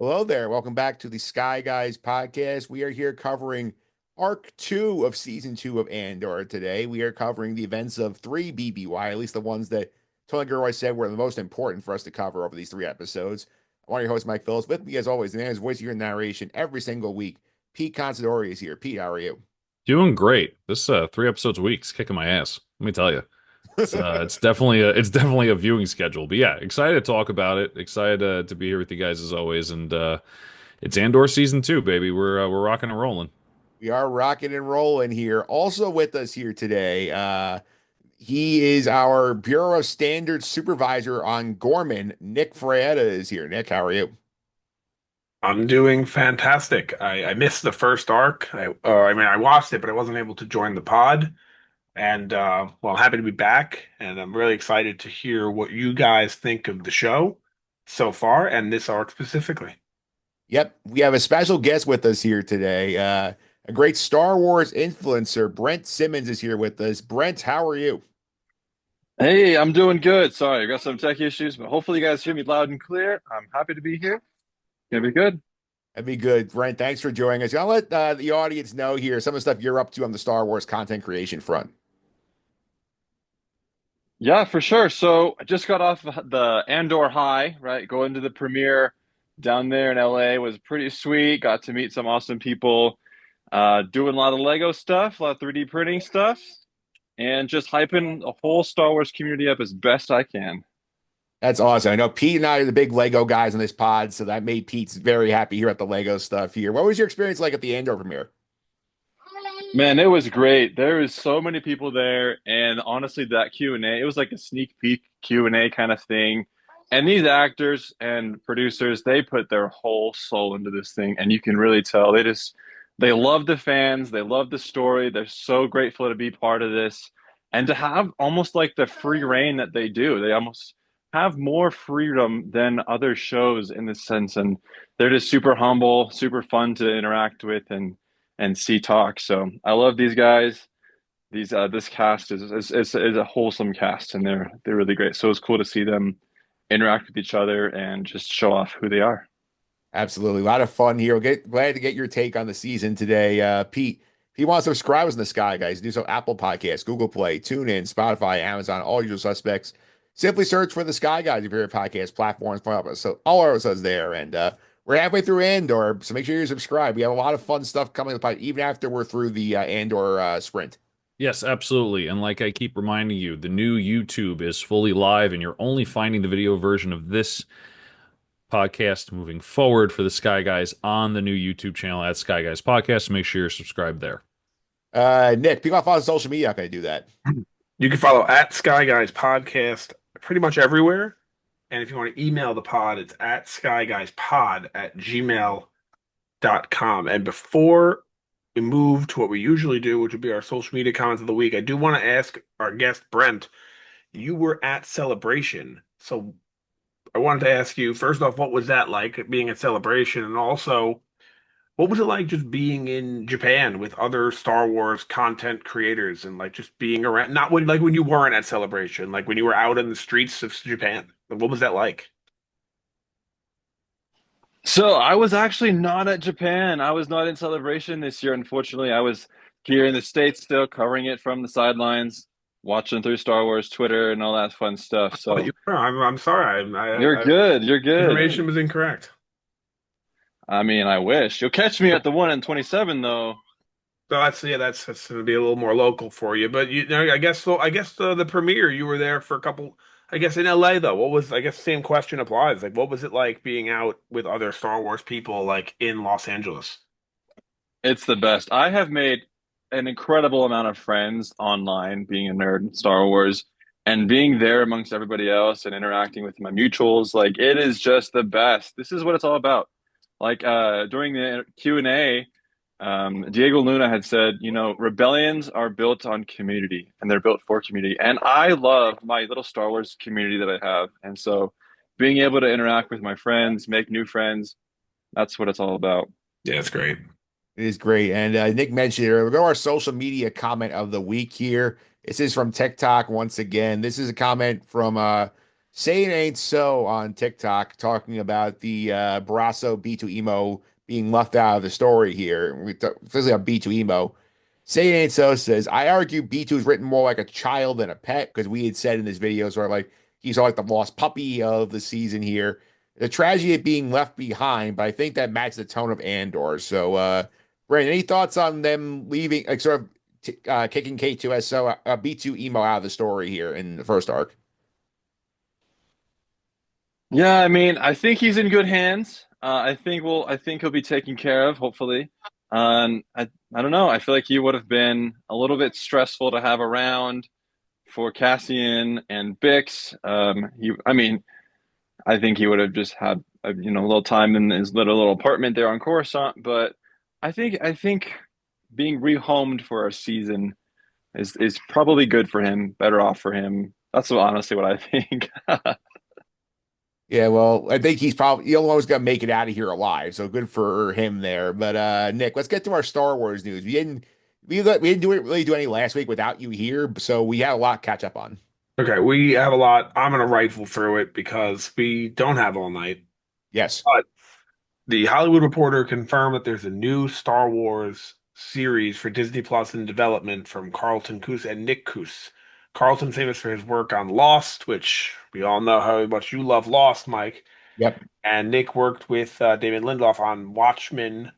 Hello there. Welcome back to the Sky Guys podcast. We are here covering Arc 2 of Season 2 of Andor today. We are covering the events of 3 BBY, at least the ones that Tony Gilroy said were the most important for us to cover over these 3 episodes. I'm one of your hosts, Mike Phillips. With me, as always, the man whose voice you hear in narration every single week, Pete Consadori is here. Pete, how are you? Doing great. This 3 episodes a week's kicking my ass. Let me tell you. It's definitely a viewing schedule. But yeah, excited to talk about it. Excited to be here with you guys as always. And it's Andor season 2, baby. We're rocking and rolling. We are rocking and rolling here. Also with us here today, he is our Bureau of Standards supervisor on Gorman. Nick Fraietta is here. Nick, how are you? I'm doing fantastic. I missed the first arc. I watched it, but I wasn't able to join the pod. And well, happy to be back, and I'm really excited to hear what you guys think of the show so far and this arc specifically. Yep, we have a special guest with us here today. A great Star Wars influencer, Brent Simmons, is here with us. Brent, how are you? Hey, I'm doing good. Sorry, I got some tech issues, but hopefully you guys hear me loud and clear. I'm happy to be here. Gonna be good. That'd be good. Brent, thanks for joining us. I'll let the audience know here some of the stuff you're up to on the Star Wars content creation front. Yeah, for sure. So I just got off the Andor high, right? Going to the premiere down there in LA was pretty sweet. Got to meet some awesome people. Doing a lot of Lego stuff, a lot of 3D printing stuff, and just hyping the whole Star Wars community up as best I can. That's awesome. I know Pete and I are the big Lego guys on this pod, so that made Pete's very happy here at the Lego stuff here. What was your experience like at the Andor premiere? Man, it was great. There was so many people there, and honestly, that Q&A, it was like a sneak peek Q&A kind of thing. And these actors and producers, they put their whole soul into this thing, and you can really tell they love the fans, they love the story. They're so grateful to be part of this and to have almost like the free reign that they do. They almost have more freedom than other shows in this sense, and they're just super humble, super fun to interact with and see talk. So I love these guys. These this cast is a wholesome cast, and they're really great. So it's cool to see them interact with each other and just show off who they are. Absolutely. A lot of fun here. Glad to get your take on the season today. Pete, if you want to subscribe us in the Sky Guys, do so Apple Podcasts, Google Play, TuneIn, Spotify, Amazon, all usual suspects. Simply search for the Sky Guys, your favorite podcast platforms. Find us. So all our episodes there. And we're halfway through Andor, so make sure you subscribe. We have a lot of fun stuff coming to the pod, even after we're through the Andor sprint. Yes, absolutely. And like I keep reminding you, the new YouTube is fully live, and you're only finding the video version of this podcast moving forward for the Sky Guys on the new YouTube channel at Sky Guys Podcast. Make sure you're subscribed there. Nick, people follow social media. How can I do that? You can follow at Sky Guys Podcast pretty much everywhere. And if you want to email the pod, it's at skyguyspod@gmail.com. And before we move to what we usually do, which would be our social media comments of the week, I do want to ask our guest, Brent, you were at Celebration. So I wanted to ask you, first off, what was that like being at Celebration? And also, what was it like just being in Japan with other Star Wars content creators and like just being around, not when like when you weren't at Celebration, like when you were out in the streets of Japan. Like, what was that like? So I was actually not at Japan. I was not in Celebration this year, unfortunately. I was here in the States still covering it from the sidelines, watching through Star Wars Twitter and all that fun stuff. Oh, So I'm sorry. you're good. You're good. Information was incorrect. I mean, I wish. You'll catch me at the one in 27 though. So that's going to be a little more local for you. But you know, I guess so. I guess the premiere you were there for a couple. I guess in LA though, what was I guess same question applies. Like, what was it like being out with other Star Wars people like in Los Angeles? It's the best. I have made an incredible amount of friends online, being a nerd in Star Wars, and being there amongst everybody else and interacting with my mutuals. Like it is just the best. This is what it's all about. Like during the Q&A, Diego Luna had said, you know, rebellions are built on community and they're built for community. And I love my little Star Wars community that I have. And so being able to interact with my friends, make new friends, that's what it's all about. Yeah, it's great. It is great. And Nick mentioned it earlier. We'll go to our social media comment of the week here. This is from TikTok once again. This is a comment from Say It Ain't So on TikTok talking about the Barrasso B2 emo being left out of the story here. We talk, especially on B2 emo. Say It Ain't So says, I argue B2 is written more like a child than a pet because we had said in this video, sort of like he's like the lost puppy of the season here. The tragedy of being left behind, but I think that matches the tone of Andor. So, Brandon, any thoughts on them leaving, like sort of kicking K2SO, B2 emo out of the story here in the first arc? Yeah, I mean, I think he's in good hands. I think he'll be taken care of, hopefully. I don't know. I feel like he would have been a little bit stressful to have around for Cassian and Bix. I mean, I think he would have just had a little time in his little apartment there on Coruscant. But I think being rehomed for a season is probably good for him, better off for him. That's honestly what I think. Yeah, well, I think he'll always gonna make it out of here alive. So good for him there. But Nick, let's get to our Star Wars news. We didn't really do any last week without you here, so we had a lot to catch up on. Okay, we have a lot. I'm gonna rifle through it because we don't have all night. Yes. But the Hollywood Reporter confirmed that there's a new Star Wars series for Disney Plus in development from Carlton Cuse and Nick Cuse. Carlton famous for his work on Lost, which we all know how much you love Lost, Mike. Yep. And Nick worked with David Lindelof on Watchmen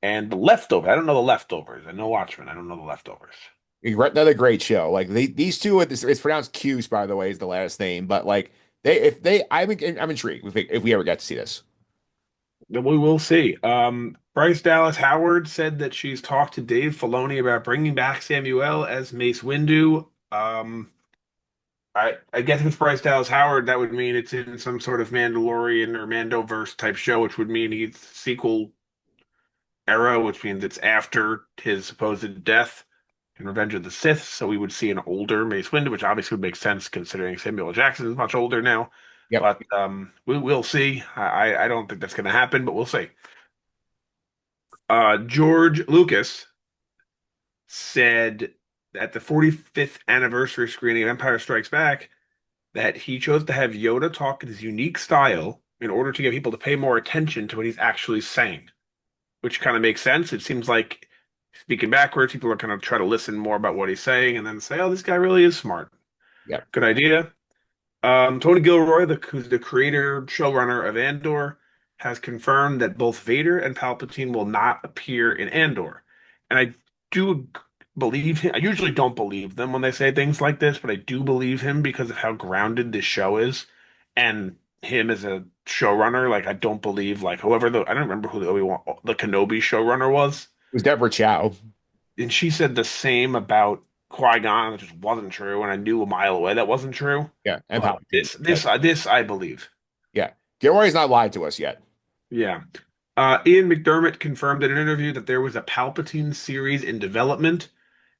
and The Leftovers. I don't know The Leftovers. I know Watchmen. I don't know The Leftovers. Another great show. Like these two, it's pronounced Cuse, by the way, is the last name. But like I'm intrigued if we ever get to see this. We will see. Bryce Dallas Howard said that she's talked to Dave Filoni about bringing back Samuel as Mace Windu. I guess if it's Bryce Dallas Howard, that would mean it's in some sort of Mandalorian or Mandoverse type show, which would mean he's sequel era, which means it's after his supposed death in Revenge of the Sith. So we would see an older Mace Windu, which obviously would make sense considering Samuel L. Jackson is much older now. Yep. But we'll see. I don't think that's going to happen, but we'll see. George Lucas said at the 45th anniversary screening of Empire Strikes Back that he chose to have Yoda talk in his unique style in order to get people to pay more attention to what he's actually saying, which kind of makes sense. It seems like speaking backwards, people are kind of try to listen more about what he's saying and then say, "Oh, this guy really is smart." Yep. Good idea. Tony Gilroy, who's the creator showrunner of Andor, has confirmed that both Vader and Palpatine will not appear in Andor. And I do believe him. I usually don't believe them when they say things like this, but I do believe him because of how grounded this show is, and him as a showrunner. Like I don't believe like whoever I don't remember who the Kenobi showrunner was, It was Deborah Chow. and she said the same about Qui-Gon, which just wasn't true, and I knew a mile away that wasn't true. Yeah, and But Palpatine. this I believe. Yeah. Gilroy's not lied to us yet. Yeah. Ian McDermott confirmed in an interview that there was a Palpatine series in development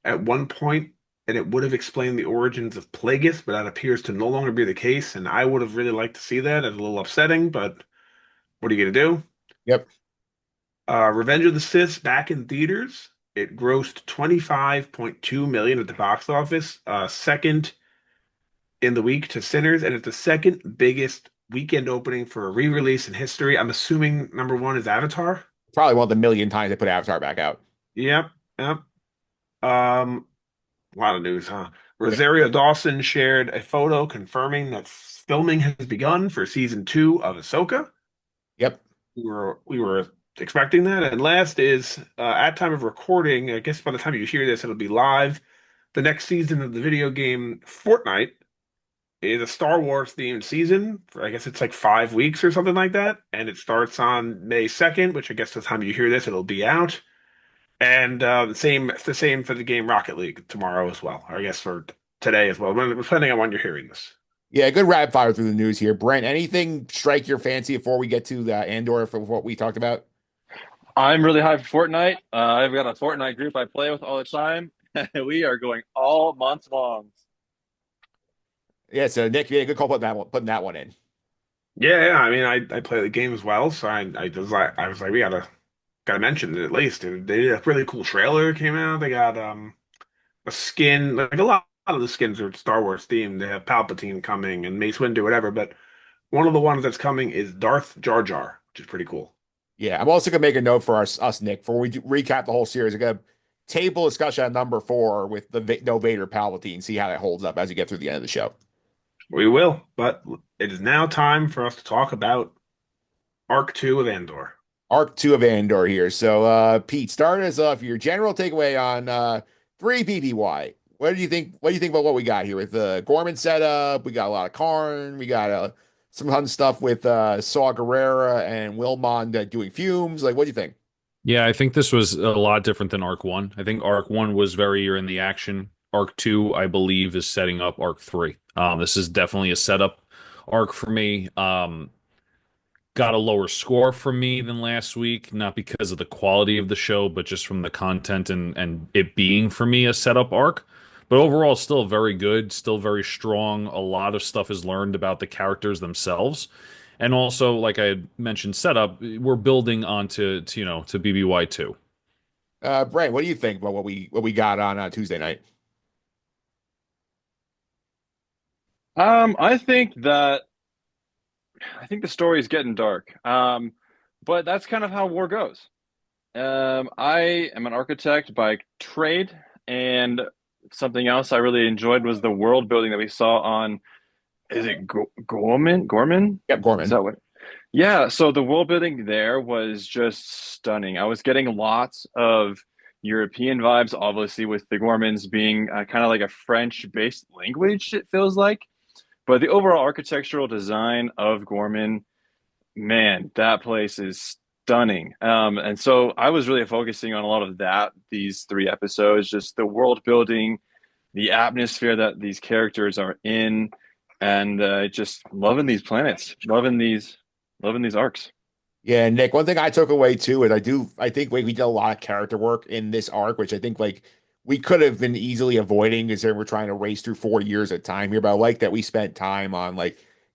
at one point, and it would have explained the origins of Plagueis, but that appears to no longer be the case. And I would have really liked to see that. It's a little upsetting, but what are you gonna do? Yep. Revenge of the Sith back in theaters. It grossed 25.2 million at the box office, second in the week to Sinners, and it's the second biggest weekend opening for a re-release in history. I'm assuming number one is Avatar. Probably one of the million times they put Avatar back out. Yep, yep. A lot of news, huh? Rosario Dawson shared a photo confirming that filming has begun for season 2 of Ahsoka. Yep. We were expecting that. And last is at time of recording, I guess by the time you hear this, it'll be live. The next season of the video game Fortnite is a Star Wars themed season for I guess it's like 5 weeks or something like that. And it starts on May 2nd, which I guess by the time you hear this, it'll be out. And the same for the game Rocket League tomorrow as well, or I guess for today as well, depending on when you're hearing this. Yeah, good rapid fire through the news here. Brent, anything strike your fancy before we get to the Andor for what we talked about? I'm really hyped for Fortnite. I've got a Fortnite group I play with all the time. We are going all month long. Yeah, so Nick, you had a good call putting that one in. Yeah, I mean, I play the game as well, so I was like, we gotta mention it at least. They did a really cool trailer that came out. They got a skin, like a lot lot of the skins are Star Wars themed. They have Palpatine coming and Mace Windu, whatever. But one of the ones that's coming is Darth Jar Jar, which is pretty cool. Yeah, I'm also gonna make a note for us, Nick, before we recap the whole series. I'm gonna table discussion on number 4 with the no Vader Palpatine, see how that holds up as you get through the end of the show. We will, but it is now time for us to talk about Arc 2 of Andor. Arc 2 of Andor here. So, Pete, start us off. Your general takeaway on 3 BBY. What do you think? What do you think about what we got here with the Ghorman setup? We got a lot of Karn. We got some fun stuff with Saw Gerrera and Wilmon doing fumes. Like, what do you think? Yeah, I think this was a lot different than Arc 1. I think Arc 1 was very you're in the action. Arc 2, I believe, is setting up Arc 3. This is definitely a setup arc for me. Got a lower score from me than last week, not because of the quality of the show, but just from the content and it being for me a setup arc. But overall, still very good, still very strong. A lot of stuff is learned about the characters themselves. And also, like I had mentioned, setup, we're building onto to BBY 2. Brent, what do you think about what we got on Tuesday night? I think the story is getting dark. But that's kind of how war goes. I am an architect by trade, and something else I really enjoyed was the world building that we saw on, is it Gorman? Gorman? Yep, Is Ghorman. that what? Yeah, so the world building there was just stunning. I was getting lots of European vibes, obviously, with the Gormans being kind of like a French-based language, it feels like. But the overall architectural design of Gorman, man, that place is stunning. And so I was really focusing on a lot of that these 3 episodes, just the world building, the atmosphere that these characters are in, and just loving these planets, loving these arcs. Yeah, Nick, one thing I took away too is I think we did a lot of character work in this arc, which I think like we could have been easily avoiding because we're trying to race through 4 years of time here. But I like that we spent time on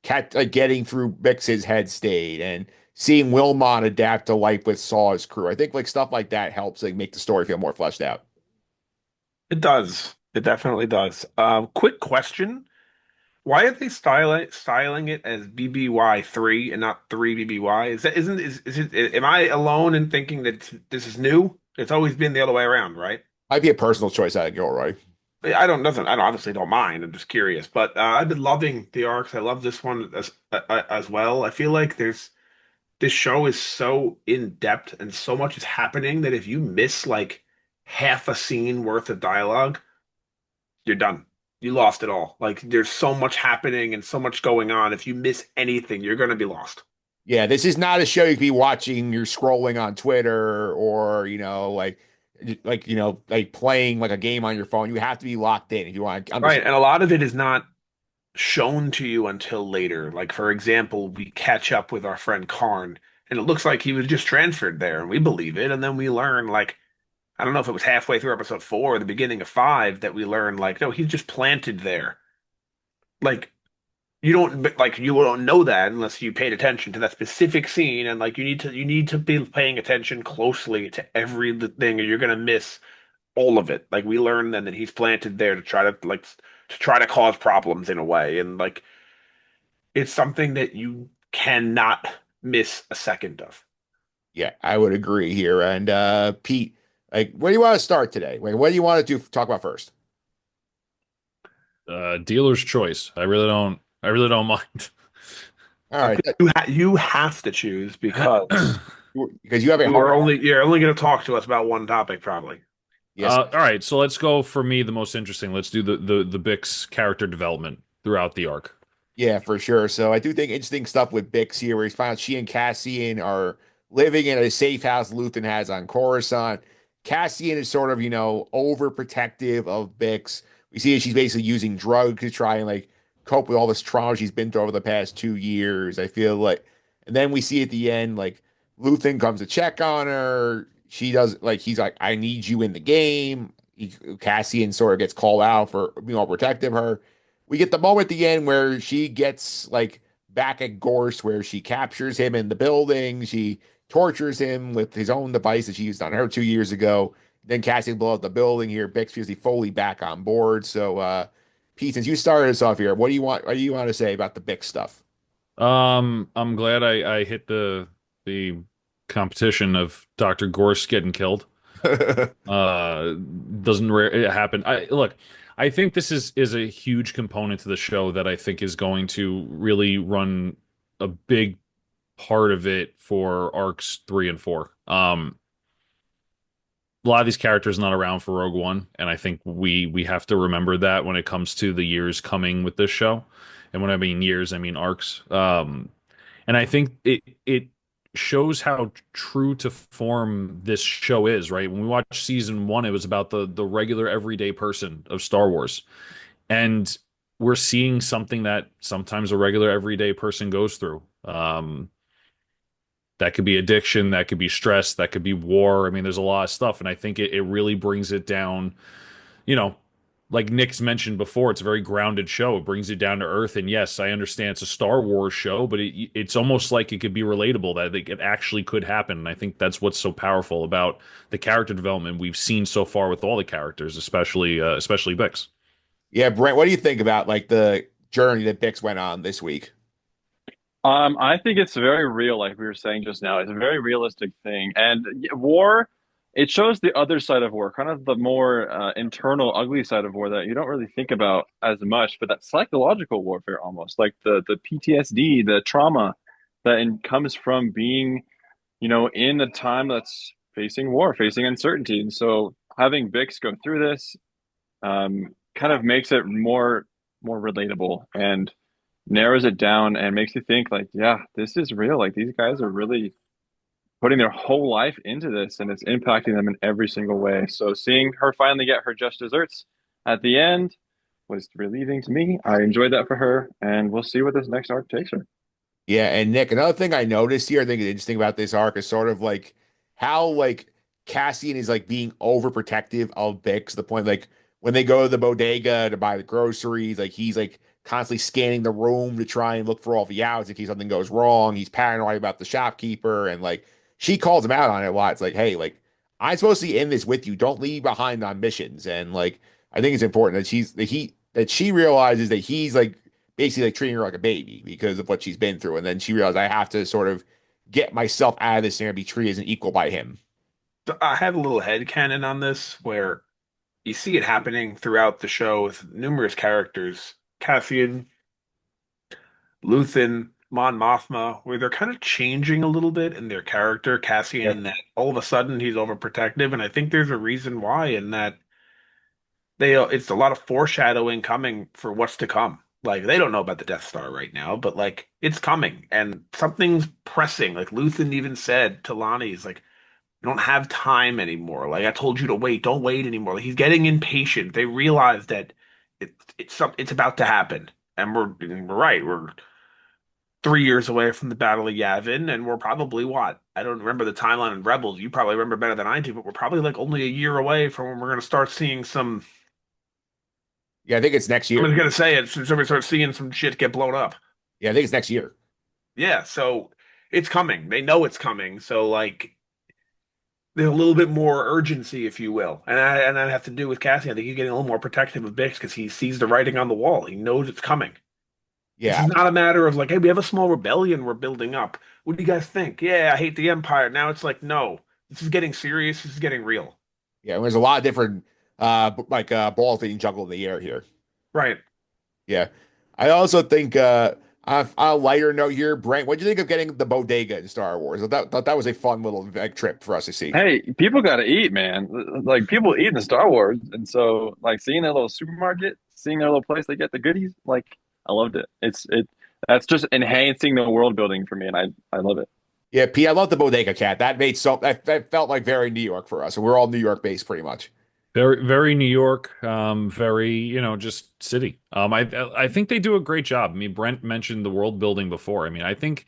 getting through Bix's head state and seeing Wilmot adapt to life with Saw's crew. I think like stuff like that helps like make the story feel more fleshed out. It does. It definitely does. Quick question. Why are they styling it as BBY 3 and not 3 BBY? Is that isn't is it am I alone in thinking that this is new? It's always been the other way around, right? Might be a personal choice out of Gilroy. I don't obviously don't mind. I'm just curious, but I've been loving the arcs. I love this one as well. I feel like this show is so in depth and so much is happening that if you miss like half a scene worth of dialogue, you're done. You lost it all. Like there's so much happening and so much going on. If you miss anything, you're gonna be lost. Yeah, this is not a show you could be watching. You're scrolling on Twitter or like playing like a game on your phone. You have to be locked in if you want to Right. understand. And a lot of it is not shown to you until later. Like for example, we catch up with our friend Karn, and it looks like he was just transferred there, and we believe it. And then we learn like I don't know if it was halfway through episode 4 or the beginning of 5 that we learn like no, he's just planted there. Like you don't know that unless you paid attention to that specific scene, and like you need to be paying attention closely to everything, or you're gonna miss all of it. Like we learned then that he's planted there to try to cause problems in a way, and like it's something that you cannot miss a second of. Yeah, I would agree here. And Pete, like, where do you want to start today? Like, what do you want to do? Talk about first. Dealer's choice. I really don't mind. All right, You have to choose because because you have a hard. you're only going to talk to us about one topic probably. Yes. All right, so let's go for me the most interesting. Let's do the Bix character development throughout the arc. Yeah, for sure. So I do think interesting stuff with Bix here, where he's found she and Cassian are living in a safe house Luthen has on Coruscant. Cassian is sort of, overprotective of Bix. We see that she's basically using drugs to try and like cope with all this trauma she's been through over the past 2 years. I feel like, and then we see at the end, like Luthen comes to check on her. She does like he's like, I need you in the game. Cassian sort of gets called out for being all protective of her. We get the moment at the end where she gets like back at Gorse, where she captures him in the building. She tortures him with his own device that she used on her 2 years ago. Then Cassian blows up the building here. Bix feels fully back on board. So Pete, since you started us off here, what do you want to say about the Bix stuff? I'm glad I hit the competition of Dr. Gorse getting killed. Uh, doesn't happen. I think this is a huge component to the show that I think is going to really run a big part of it for arcs 3 and 4. A lot of these characters not around for Rogue One, and I think we have to remember that when it comes to the years coming with this show. And when I mean years, I mean arcs. And I think it shows how true to form this show is, right? When we watched season 1, it was about the regular everyday person of Star Wars. And we're seeing something that sometimes a regular everyday person goes through. That could be addiction, that could be stress, that could be war. I mean, there's a lot of stuff, and I think it really brings it down. You know, like Nick's mentioned before, it's a very grounded show. It brings it down to earth. And yes, I understand it's a Star Wars show, but it's almost like it could be relatable, that it actually could happen. And I think that's what's so powerful about the character development we've seen so far with all the characters, especially Bix. Yeah, Brent, what do you think about like the journey that Bix went on this week? I think it's very real, like we were saying just now. It's a very realistic thing. And war, it shows the other side of war, kind of the more internal, ugly side of war that you don't really think about as much, but that psychological warfare almost, like the PTSD, the trauma comes from being, in a time that's facing war, facing uncertainty. And so having Bix go through this kind of makes it more relatable and narrows it down and makes you think like, yeah, this is real. Like these guys are really putting their whole life into this and it's impacting them in every single way. So seeing her finally get her just desserts at the end was relieving to me. I enjoyed that for her, and we'll see what this next arc takes her. Yeah, and Nick, another thing I noticed here, I think is interesting about this arc is sort of like how like Cassian is like being overprotective of Bix to the point like when they go to the bodega to buy the groceries, like he's like constantly scanning the room to try and look for all the outs in case something goes wrong. He's paranoid about the shopkeeper and like she calls him out on it a lot. It's like, hey, like I'm supposed to be in this with you. Don't leave behind on missions. And like I think it's important that that she realizes that he's like basically like treating her like a baby because of what she's been through. And then she realized I have to sort of get myself out of this and be treated as an equal by him. So I have a little headcanon on this where you see it happening throughout the show with numerous characters, Cassian, Luthen, Mon Mothma, where they're kind of changing a little bit in their character. Cassian, Yeah. in that all of a sudden he's overprotective, and I think there's a reason why. In that it's a lot of foreshadowing coming for what's to come. Like they don't know about the Death Star right now, but like it's coming, and something's pressing. Like Luthen even said to Lonnie, he's like, "You don't have time anymore. Like I told you to wait. Don't wait anymore." Like he's getting impatient. They realize that it's about to happen, and we're right. We're 3 years away from the Battle of Yavin, and we're probably what? I don't remember the timeline in Rebels. You probably remember better than I do, but we're probably like only a year away from when we're going to start seeing some. Yeah, I think it's next I'm year. just going to say it. So we start seeing some shit get blown up. Yeah, I think it's next year. Yeah, so it's coming. They know it's coming. So like, there's a little bit more urgency, if you will, and that have to do with Cassie. I think he's getting a little more protective of Bix because he sees the writing on the wall. He knows it's coming. This Yeah. is not a matter of like, hey, we have a small rebellion we're building up. What do you guys think? Yeah, I hate the Empire. Now it's like, no, this is getting serious. This is getting real. Yeah. There's a lot of different balls being juggled in the air here. Right. Yeah. I also think on a lighter note here, Brent, what do you think of getting the bodega in Star Wars? Thought that was a fun little like, trip for us to see. Hey, people got to eat, man. Like people eat in the Star Wars, and so like seeing their little supermarket, seeing their little place they get the goodies, like I loved it. That's just enhancing the world building for me, and I love it. Yeah, P, I love the bodega cat. That felt like very New York for us. And we're all New York based pretty much. Very, very New York, very, just city. I think they do a great job. I mean, Brent mentioned the world building before. I mean, I think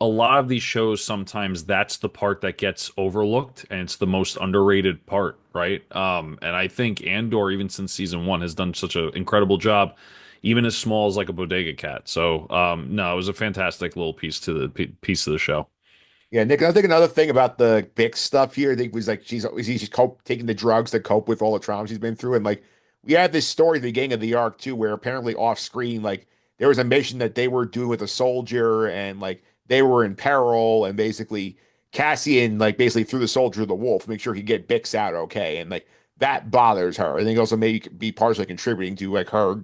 a lot of these shows sometimes that's the part that gets overlooked and it's the most underrated part, right? And I think Andor, even since season 1, has done such an incredible job, even as small as like a bodega cat. So, no, it was a fantastic little piece of the show. Yeah, Nick, I think another thing about the Bix stuff here, I think was like she's taking the drugs to cope with all the trauma she's been through. And like we had this story at the beginning of the arc too, where apparently off screen, like there was a mission that they were doing with a soldier, and like they were in peril, and basically Cassian like basically threw the soldier to the wolf, make sure he get Bix out okay, and like that bothers her. I think also maybe be partially contributing to like her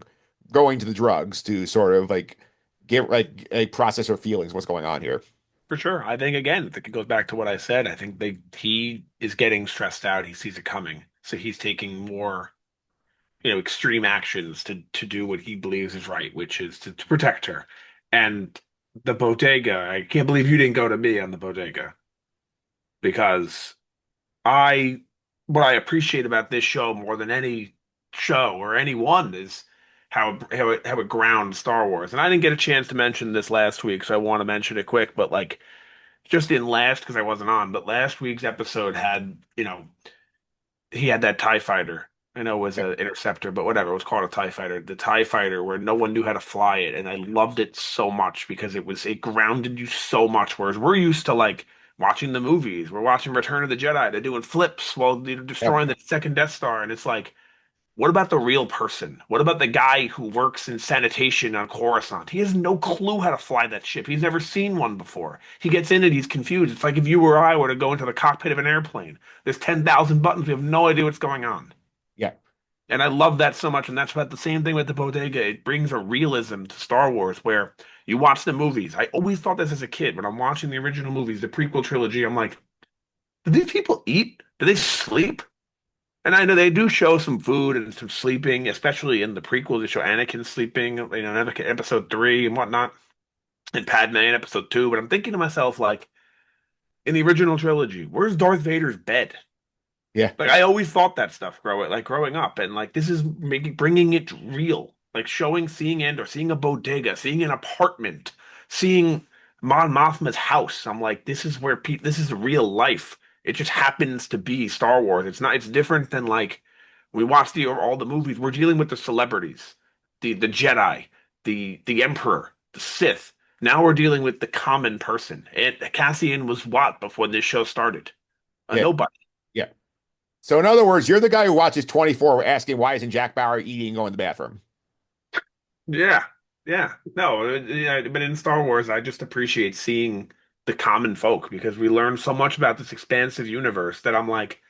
going to the drugs to sort of like get like a process her feelings, what's going on here. For sure. I think again, I think it goes back to what I said. I think he is getting stressed out. He sees it coming. So he's taking more, extreme actions to do what he believes is right, which is to protect her. And the bodega, I can't believe you didn't go to me on the bodega because I what I appreciate about this show more than any show or anyone is how it grounds Star Wars. And I didn't get a chance to mention this last week, so I want to mention it quick, but like just in last because I wasn't on, but last week's episode had, he had that TIE fighter. I know it was an interceptor, but whatever, it was called a TIE fighter. The TIE fighter where no one knew how to fly it, and I loved it so much because it grounded you so much. Whereas we're used to like watching the movies. We're watching Return of the Jedi. They're doing flips while they're Yep. destroying the second Death Star, and it's like what about the real person? What about the guy who works in sanitation on Coruscant? He has no clue how to fly that ship. He's never seen one before. He gets in it, he's confused. It's like if you or I were to go into the cockpit of an airplane. There's 10,000 buttons. We have no idea what's going on. Yeah. And I love that so much. And that's about the same thing with the bodega. It brings a realism to Star Wars where you watch the movies. I always thought this as a kid when I'm watching the original movies, the prequel trilogy. I'm like, do these people eat? Do they sleep? And I know they do show some food and some sleeping, especially in the prequel. They show Anakin sleeping, in episode 3 and whatnot, and Padme in episode 2. But I'm thinking to myself, like, in the original trilogy, where's Darth Vader's bed? Yeah. Like, I always thought that stuff growing up, and like this is bringing it real, like seeing Andor, seeing a bodega, seeing an apartment, seeing Mon Mothma's house. I'm like, this is where this is real life. It just happens to be Star Wars. It's not. It's different than like we watch all the movies. We're dealing with the celebrities, the Jedi, the Emperor, the Sith. Now we're dealing with the common person. And Cassian was what before this show started? A Yeah. nobody. Yeah. So in other words, you're the guy who watches 24 asking why isn't Jack Bauer eating and going to the bathroom? Yeah, yeah. No, yeah, but in Star Wars, I just appreciate seeing the common folk because we learn so much about this expansive universe that I'm like,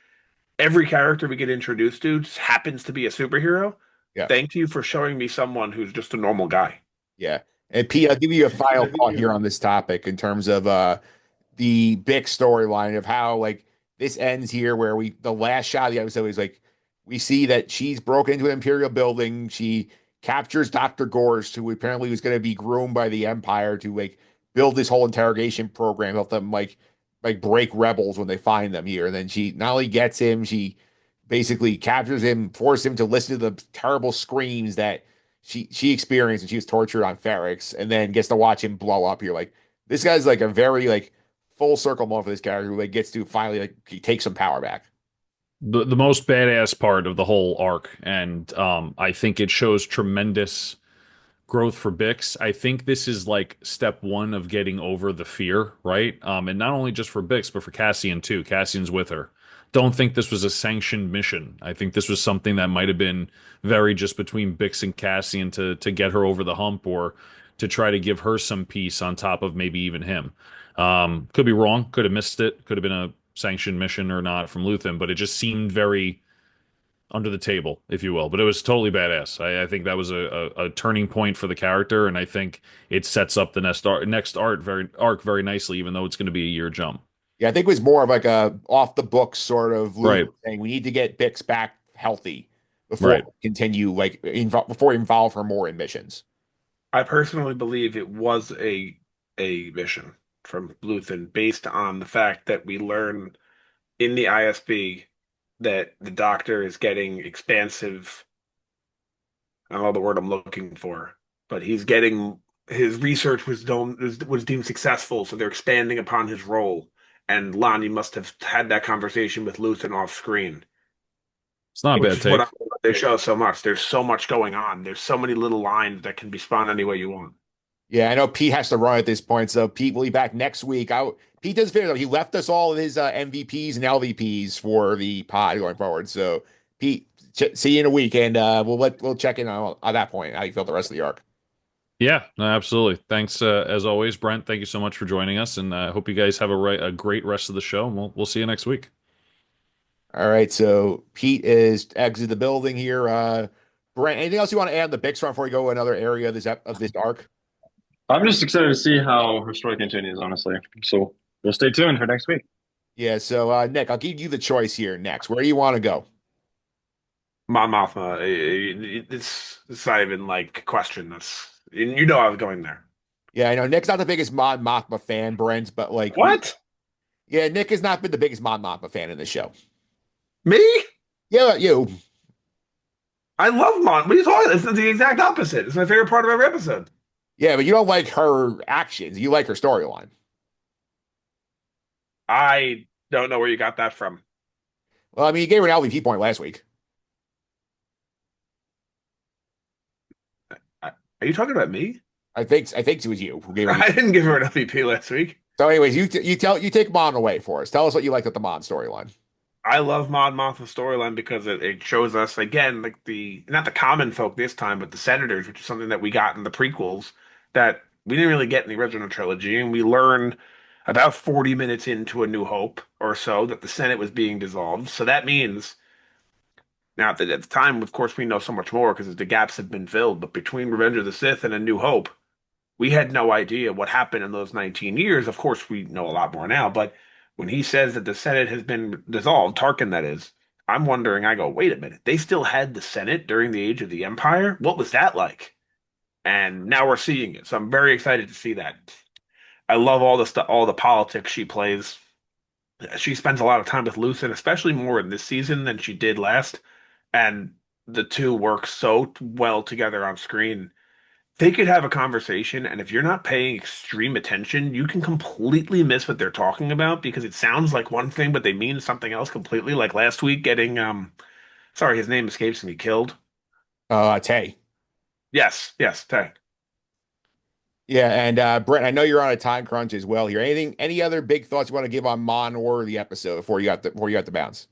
every character we get introduced to just happens to be a superhero. Yeah. Thank you for showing me someone who's just a normal guy. Yeah. And Pete, I'll give you a final thought here on this topic in terms of the big storyline of how like this ends here, where the last shot of the episode is like we see that she's broken into an Imperial building. She captures Dr. Gorst, who apparently was going to be groomed by the Empire to like build this whole interrogation program, help them like break rebels when they find them here. And then she not only gets him, she basically captures him, forces him to listen to the terrible screams that she experienced and she was tortured on Ferrix, and then gets to watch him blow up. You're like, this guy's like a very like full circle moment for this character who like gets to finally like he takes some power back. The most badass part of the whole arc, and I think it shows tremendous growth for Bix. I think this is like step one of getting over the fear, right? And not only just for Bix, but for Cassian too. Cassian's with her. Don't think this was a sanctioned mission. I think this was something that might have been very just between Bix and Cassian to get her over the hump, or to try to give her some peace on top of maybe even him. Could be wrong. Could have missed it. Could have been a sanctioned mission or not from Luthen, but it just seemed very under the table, if you will. But it was totally badass. I think that was a turning point for the character, and I think it sets up the next arc very nicely, even though it's going to be a year jump. Yeah, I think it was more of like a off the books sort of Right, saying we need to get Bix back healthy before right. we continue like before we involve her more in missions. I personally believe it was a mission from Luthen based on the fact that we learn in the ISB that the Doctor is getting expansive. I don't know the word I'm looking for, but he's getting his research was deemed successful, so they're expanding upon his role. And Lonnie must have had that conversation with Luthen off screen, It's not a which bad is what take. they show so much. There's so much going on. There's so many little lines that can be spun any way you want. Yeah, I know Pete has to run at this point, so Pete will be back next week. Pete does fair though. He left us all of his MVPs and LVPs for the pod going forward. So Pete, see you in a week, and we'll check in on that point how you feel the rest of the arc. Yeah, no, absolutely. Thanks as always, Brent. Thank you so much for joining us, and I hope you guys have a great rest of the show. And we'll see you next week. All right, so Pete is exit the building here. Brent, anything else you want to add on the Bix run before we go to another area of this arc? I'm just excited to see how her story continues, honestly. So we'll stay tuned for next week. Yeah, so Nick, I'll give you the choice here next. Where do you want to go? Mon Mothma, it's not even like a question. You know I was going there. Yeah, I know Nick's not the biggest Mon Mothma fan, Brent, but like What? yeah, Nick has not been the biggest Mon Mothma fan in the show. Me? Yeah, you. I love Mon. What are you talking? It's the exact opposite. It's my favorite part of every episode. Yeah, but you don't like her actions. You like her storyline. I don't know where you got that from. Well, I mean, you gave her an LVP point last week. Are you talking about me? I think it was you who gave her. I didn't give her an MVP last week. So, anyways, you take Mon away for us. Tell us what you liked with the Mon storyline. I love Mon Mothma's storyline because it shows us again like the not the common folk this time, but the senators, which is something that we got in the prequels that we didn't really get in the original trilogy, and we learn about 40 minutes into A New Hope or so that the Senate was being dissolved. So that means now at the time, of course, we know so much more because the gaps have been filled. But between Revenge of the Sith and A New Hope, we had no idea what happened in those 19 years. Of course, we know a lot more now, but when he says that the Senate has been dissolved, Tarkin that is, I'm wondering, I go, wait a minute, they still had the Senate during the age of the Empire? What was that like? And now we're seeing it. So I'm very excited to see that. I love all the stuff, all the politics she plays. She spends a lot of time with Lucen, especially more in this season than she did last. And the two work so well together on screen. They could have a conversation, and if you're not paying extreme attention, you can completely miss what they're talking about because it sounds like one thing, but they mean something else completely. Like last week, getting sorry, his name escapes me, killed. Tay. Yes, Tech. Yeah, and Brent, I know you're on a time crunch as well here. Any other big thoughts you want to give on Mon or the episode before you got the bounce?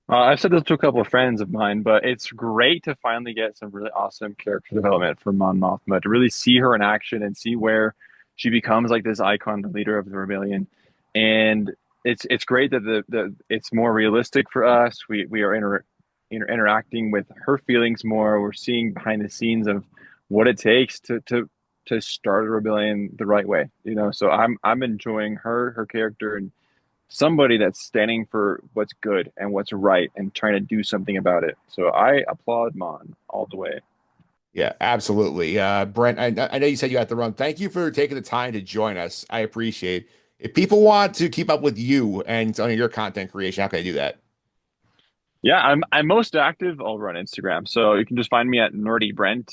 I've said this to a couple of friends of mine, but it's great to finally get some really awesome character development for Mon Mothma, to really see her in action and see where she becomes like this icon, the leader of the rebellion. And it's great that the it's more realistic for us. We are interacting with her feelings more. We're seeing behind the scenes of what it takes to start a rebellion the right way. So I'm enjoying her character and somebody that's standing for what's good and what's right and trying to do something about it. So I applaud Mon all the way. Yeah, absolutely. Brent, I know you said you had to run. Thank you for taking the time to join us. I appreciate it. If people want to keep up with you and some of your content creation, how can I do that? Yeah, I'm most active over on Instagram. So you can just find me at Nordy Brent.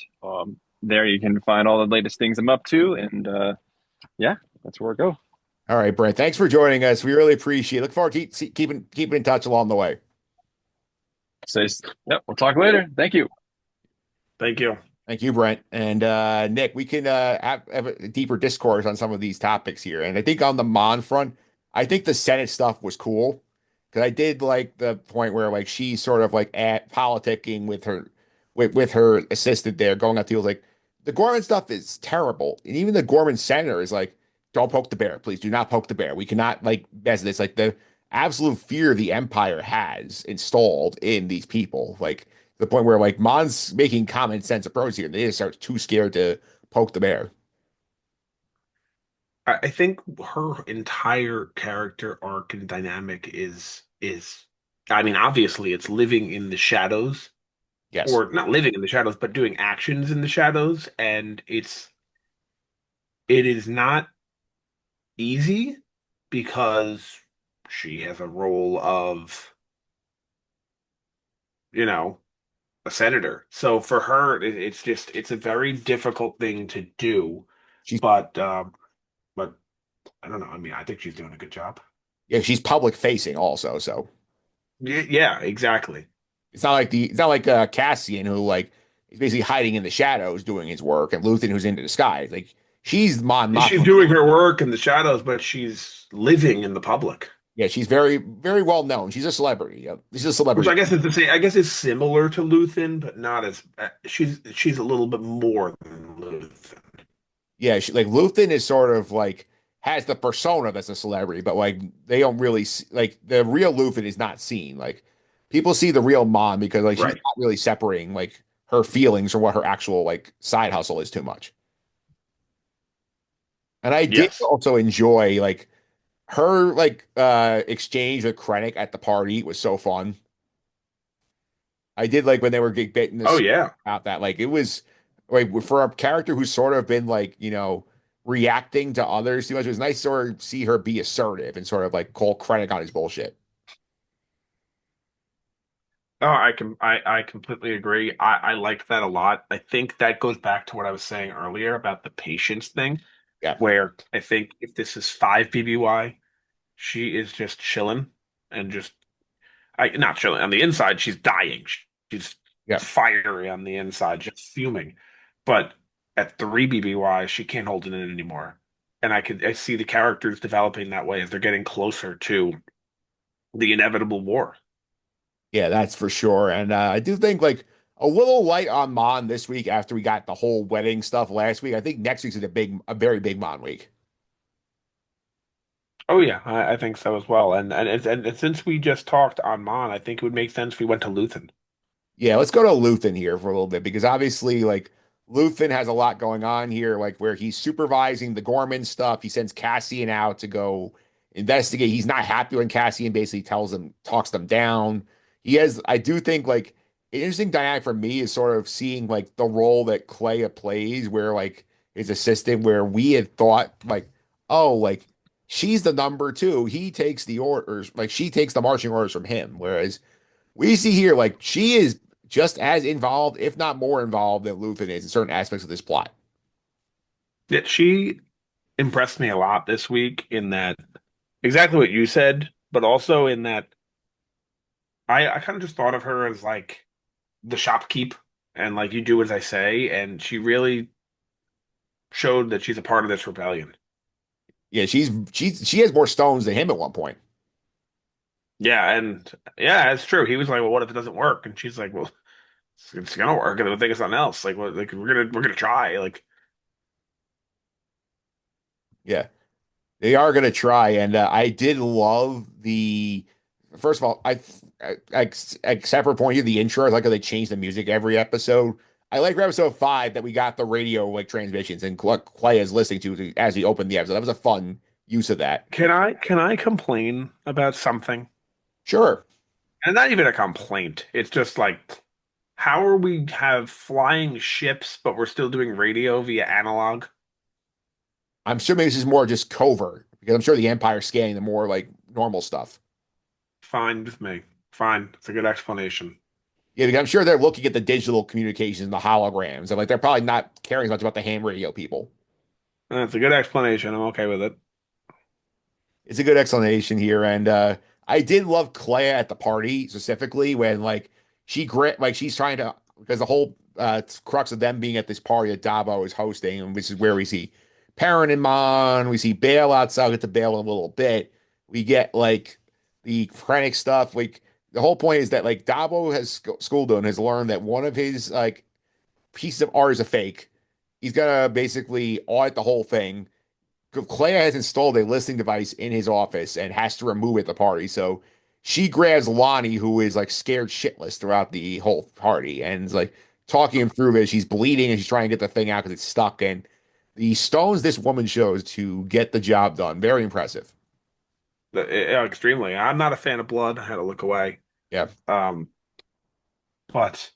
There you can find all the latest things I'm up to. And yeah, that's where I go. All right, Brent, thanks for joining us. We really appreciate it. Look forward to keeping in touch along the way. Yep, we'll talk later. Thank you. Thank you. Thank you, Brent. And Nick, we can have a deeper discourse on some of these topics here. And I think on the Mon front, I think the Senate stuff was cool because I did like the point where like she's sort of like at politicking with her assistant there, going out to like the Gorman stuff is terrible. And even the Gorman senator is like, don't poke the bear, please do not poke the bear. We cannot like mess this. Like the absolute fear the Empire has installed in these people, like the point where like Mon's making common sense approach here. They just are too scared to poke the bear. I think her entire character arc and dynamic is I mean, obviously it's living in the shadows, Yes. or not living in the shadows, but doing actions in the shadows, and it is not easy because she has a role of, you know, a senator. So for her, it's a very difficult thing to do. She's But I don't know. I mean, I think she's doing a good job. yeah, she's public facing also. So Yeah, exactly. it's not like Cassian who like is basically hiding in the shadows doing his work and Luthen who's into disguise. Like she's Mon She's Mothma. doing her work in the shadows, but she's living in the public. Yeah, she's very, very well known. She's a celebrity. Yeah, she's a Which celebrity. I guess is the same. I guess is similar to Luthen, but not as she's a little bit more than Luthen. Yeah, like Luthen is sort of like has the persona that's a celebrity, but like they don't really like the real Luthen is not seen. Like people see the real mom because like she's Right. not really separating like her feelings from what her actual like side hustle is too much. And I did Yes. also enjoy like her like exchange with Krennic at the party was so fun. I did like when they were getting Oh this yeah. about that. Like it was like for a character who's sort of been like, reacting to others too much. It was nice to sort of see her be assertive and sort of like call Krennic on his bullshit. Oh, I completely agree. I liked that a lot. I think that goes back to what I was saying earlier about the patience thing, Yeah. where I think if this is 5 BBY, she is just chilling and just I not chilling on the inside, she's dying. She's Yeah. fiery on the inside, just fuming. But at 3 BBY, she can't hold it in anymore. And I see the characters developing that way as they're getting closer to the inevitable war. Yeah, that's for sure. And I do think like a little light on Mon this week after we got the whole wedding stuff last week. I think next week's a very big Mon week. Oh yeah, I think so as well. And since we just talked on Mon, I think it would make sense if we went to Luthen. Yeah, let's go to Luthen here for a little bit because obviously, like, Luthen has a lot going on here, like where he's supervising the Gorman stuff. He sends Cassian out to go investigate. He's not happy when Cassian basically talks them down. I do think, like, an interesting dynamic for me is sort of seeing, like, the role that Clea plays, where, like, his assistant, where we had thought, like, oh, like, she's the number two. He takes the orders, like, she takes the marching orders from him. Whereas we see here, like, she is just as involved, if not more involved, than Luthen is in certain aspects of this plot. Yet she impressed me a lot this week in that exactly what you said, but also in that I kind of just thought of her as like the shopkeep and like you do as I say, and she really showed that she's a part of this rebellion. Yeah, she has more stones than him at one point. Yeah, and yeah, it's true. He was like, "Well, what if it doesn't work?" And she's like, "Well, it's gonna work, and we'll think of something else. Like, what, like we're gonna try." Like, Yeah, they are going to try, and I did love the. First of all, except for pointing to the intro, I like how they change the music every episode. I like for episode 5 that we got the radio like transmissions and what Clay is listening to as we open the episode. That was a fun use of that. can I complain about something? Sure. And not even a complaint. It's just like, how are we have flying ships, but we're still doing radio via analog? I'm assuming this is more just covert because I'm sure the Empire's scanning the more like normal stuff. Fine with me. Fine. It's a good explanation. Yeah, because I'm sure they're looking at the digital communications and the holograms. And like they're probably not caring as much about the ham radio people. That's a good explanation. I'm okay with it. It's a good explanation here. And I did love Clea at the party specifically when like she's trying to because the whole crux of them being at this party that Davo is hosting, and which is where we see Perrin and Mon, we see Bale outside, I'll get to Bale in a little bit. We get like the Krennic stuff. Like the whole point is that like Davo has schooled him, has learned that one of his like pieces of art is a fake. He's gonna basically audit the whole thing. Clea has installed a listening device in his office and has to remove it at the party. So she grabs Lonnie, who is like scared shitless throughout the whole party, and is like talking him through it. She's bleeding and she's trying to get the thing out because it's stuck. And the stones this woman shows to get the job done, very impressive. Extremely. I'm not a fan of blood. I had to look away. Yeah, Um, but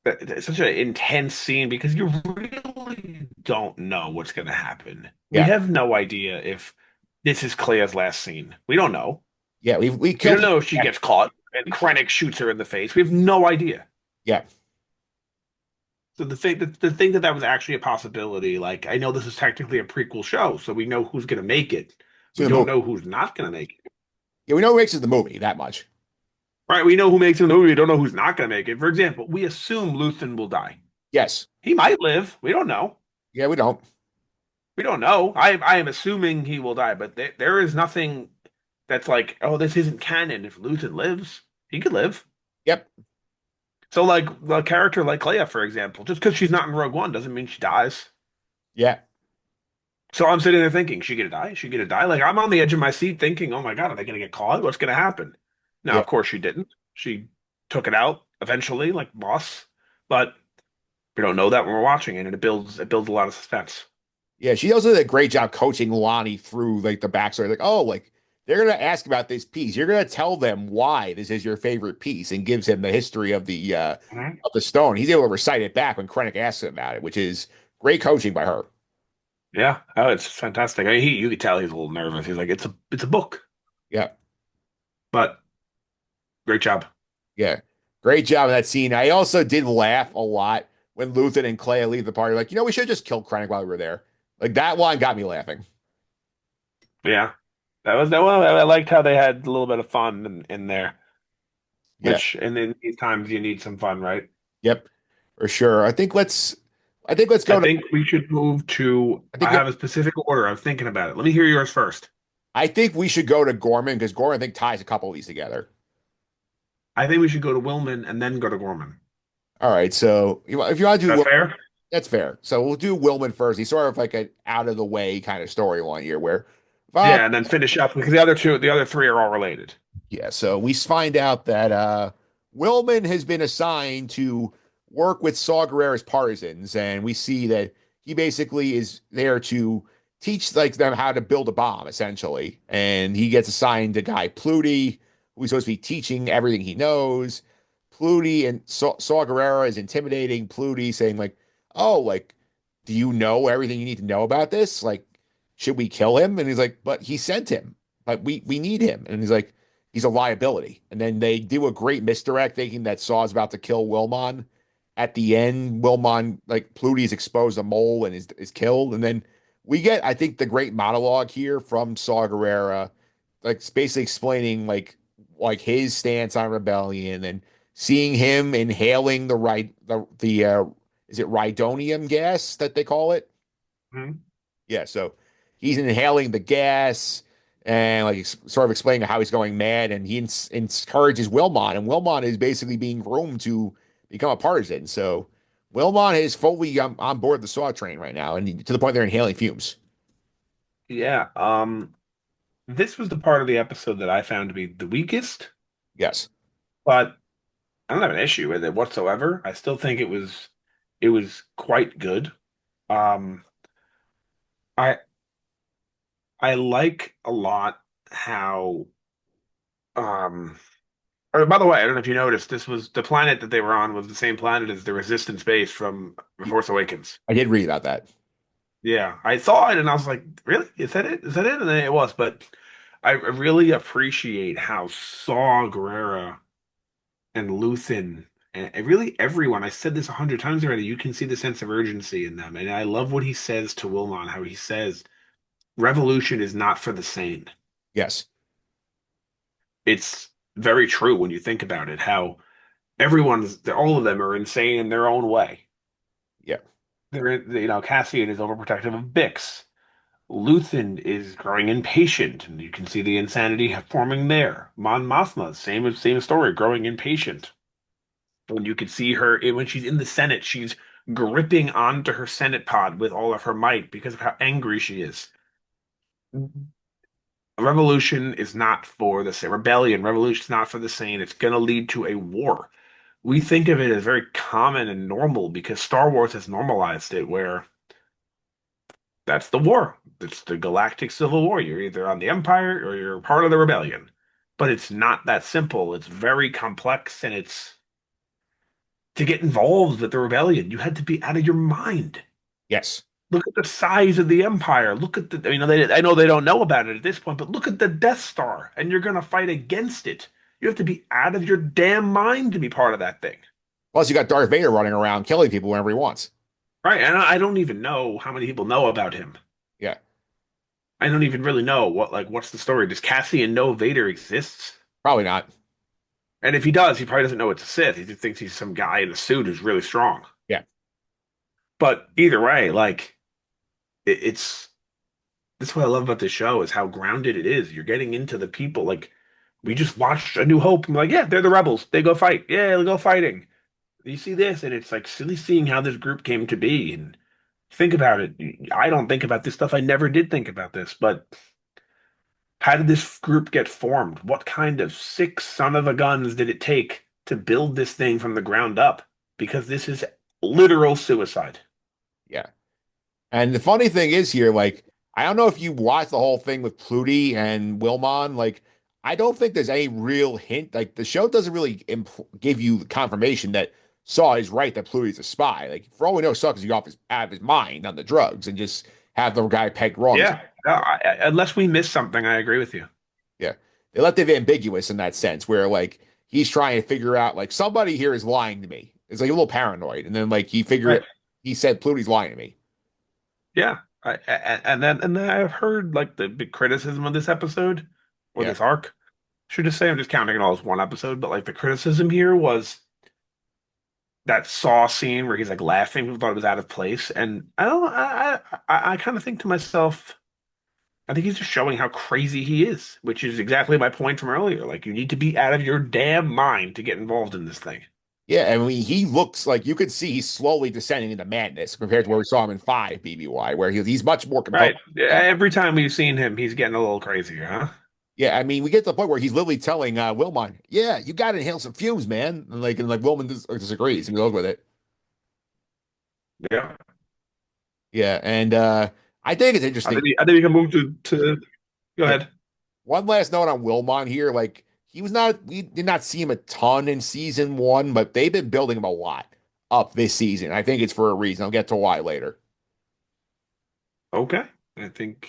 it's such an intense scene because you really don't know what's going to happen. We yeah, have no idea if this is Clea's last scene. We don't know. yeah. We We don't killed. know if she gets caught and Krennic shoots her in the face. We have no idea. Yeah, So the thing that was actually a possibility, like I know this is technically a prequel show, so we know who's going to make it. to We the don't movie. know who's not going to make it. Yeah, we know who makes it the movie that much. Right? We know who makes it in the movie. We don't know who's not going to make it. For example, we assume Luthen will die. Yes. He might live. We don't know. Yeah, we don't. We don't know. I am assuming he will die, but there is nothing that's like, oh, this isn't canon. If Luthen lives, he could live. Yep. So like a character like Leia, for example, just because she's not in Rogue One doesn't mean she dies. Yeah. So I'm sitting there thinking, she gonna die? She gonna die? Like I'm on the edge of my seat thinking, oh my God, are they gonna get caught? What's gonna happen? Now, Yeah. of course, she didn't. She took it out eventually, like boss. But we don't know that when we're watching it, and it builds a lot of suspense. Yeah. She also did a great job coaching Lonnie through like the backstory. Like, oh, like they're gonna ask about this piece. You're gonna tell them why this is your favorite piece, and gives him the history Mhm. of the stone. He's able to recite it back when Krennic asks him about it, which is great coaching by her. Yeah, oh, it's fantastic. I mean, you could tell he's a little nervous. He's like, it's a book, Yeah. but great job. Yeah. Great job in that scene. I also did laugh a lot when Luthen and Clea leave the party. Like, we should have just killed Krennic while we were there. Like that line got me laughing. Yeah, that one. I liked how they had a little bit of fun in there. Yeah. Which, and in these times, you need some fun, right? Yep. For sure. I think let's I go to think we should move to. I I think have a specific order. I'm thinking about it. Let me hear yours first. I think we should go to Gorman because Gorman I think ties a couple of these together. I think we should go to Wilmon and then go to Gorman. All right. So if you want to do That's fair? that's fair. So we'll do Wilman first. He's sort of like an out of the way kind of storyline here where Yeah, and then finish up because the other three are all related. yeah, so we find out that Wilman has been assigned to work with Saw Gerrera's partisans, and we see that he basically is there to teach like them how to build a bomb, essentially. And he gets assigned to guy Pluty, who's supposed to be teaching everything he knows. Pluty and Saw Gerrera is intimidating Pluty, saying like, "Oh, like, do you know everything you need to know about this? Like, should we kill him?" And he's like, "But he sent him. Like, we need him." And he's like, he's a liability. And then they do a great misdirect, thinking that Saw's about to kill Wilmon. At the end, Wilmon, like Pluty's exposed a mole and is killed. And then we get, I think, the great monologue here from Saw Gerrera, like basically explaining like his stance on rebellion and seeing him inhaling the right the is it rhydonium gas that they call it? Mhm. Yeah, so he's inhaling the gas and like sort of explaining how he's going mad, and he encourages Wilmon, and Wilmon is basically being groomed to become a partisan. So Wilmon is fully on board the Saw train right now, and to the point they're inhaling fumes. Yeah. This was the part of the episode that I found to be the weakest, Yes, but I don't have an issue with it whatsoever. I still think it was quite good. Um, I I like a lot how or by the way, I don't know if you noticed, this was the planet that they were on was the same planet as the Resistance base from Force Awakens. I did read about that. Yeah, I saw it and I was like, really? Is that it? Is that it? And then it was, but I really appreciate how Saw Gerrera and Luthen and really everyone, I said this 100 times already, you can see the sense of urgency in them. And I love what he says to Wilmon, how he says, revolution is not for the sane. Yes, It's very true when you think about it, how all of them are insane in their own way. yeah, Cassian is overprotective of Bix. Luthen is growing impatient, and you can see the insanity forming there. Mon Mothma, same story, growing impatient. When you can see her when she's in the Senate, she's gripping onto her Senate pod with all of her might because of how angry she is. A revolution is not for the sane. Revolution is not for the sane. It's going to lead to a war. We think of it as very common and normal because Star Wars has normalized it, where that's the war. It's the galactic civil war. You're either on the Empire or you're part of the rebellion. But it's not that simple. It's very complex, and it's to get involved with the rebellion, you had to be out of your mind. yes. Look at the size of the Empire. Look at I know they don't know about it at this point, but look at the Death Star, and you're going to fight against it. You have to be out of your damn mind to be part of that thing. Plus, you got Darth Vader running around killing people whenever he wants. Right? And I don't even know how many people know about him. Yeah, I don't even really know what's the story. Does Cassian know Vader exists? probably not. And if he does, he probably doesn't know it's a Sith. He just thinks he's some guy in a suit who's really strong. Yeah, But either way, it's This is what I love about this show is how grounded it is. You're getting into the people. Like we just watched A New Hope and we're like, yeah, they're the rebels. They go fight. Yeah, they go fighting. You see this, and it's like silly seeing how this group came to be. And think about it. I don't think about this stuff. I never did think about this, but how did this group get formed? What kind of sick son of a guns did it take to build this thing from the ground up? Because this is literal suicide. Yeah. And the funny thing is here, like, I don't know if you watched the whole thing with Pluty and Wilmon. Like, I don't think there's any real hint. Like, the show doesn't really give you confirmation that Saw is right that Pluty's a spy. Like, for all we know, Saw is out of his mind on the drugs and just have the guy pegged wrong. Yeah. Unless we missed something, I agree with you. Yeah. They left it ambiguous in that sense, where like he's trying to figure out like somebody here is lying to me. It's like a little paranoid, and then like Right. he said Pluty's lying to me. Yeah. And then I've heard like the big criticism of this episode or Yeah. this arc. Should just say I'm just counting it all as one episode, but like the criticism here was that Saw scene where he's like laughing. People thought it was out of place, and I don't. I kind of think to myself, I think he's just showing how crazy he is, which is exactly my point from earlier. Like you need to be out of your damn mind to get involved in this thing. Yeah, I mean, he looks like you could see he's slowly descending into madness compared to where we saw him in five BBY, where he's much more composed. Right. Every time we've seen him, he's getting a little crazier, huh? Yeah, I mean, we get to the point where he's literally telling Wilmon, "Yeah, you got to inhale some fumes, man." And like Wilmon disagrees and goes with it. Yeah. Yeah, and I think it's interesting. I think we can move to go Yeah, ahead. one last note on Wilmon here, like he was not, we did not see him a ton in season one, but they've been building him a lot up this season. I think it's for a reason. I'll get to why later. Okay. I think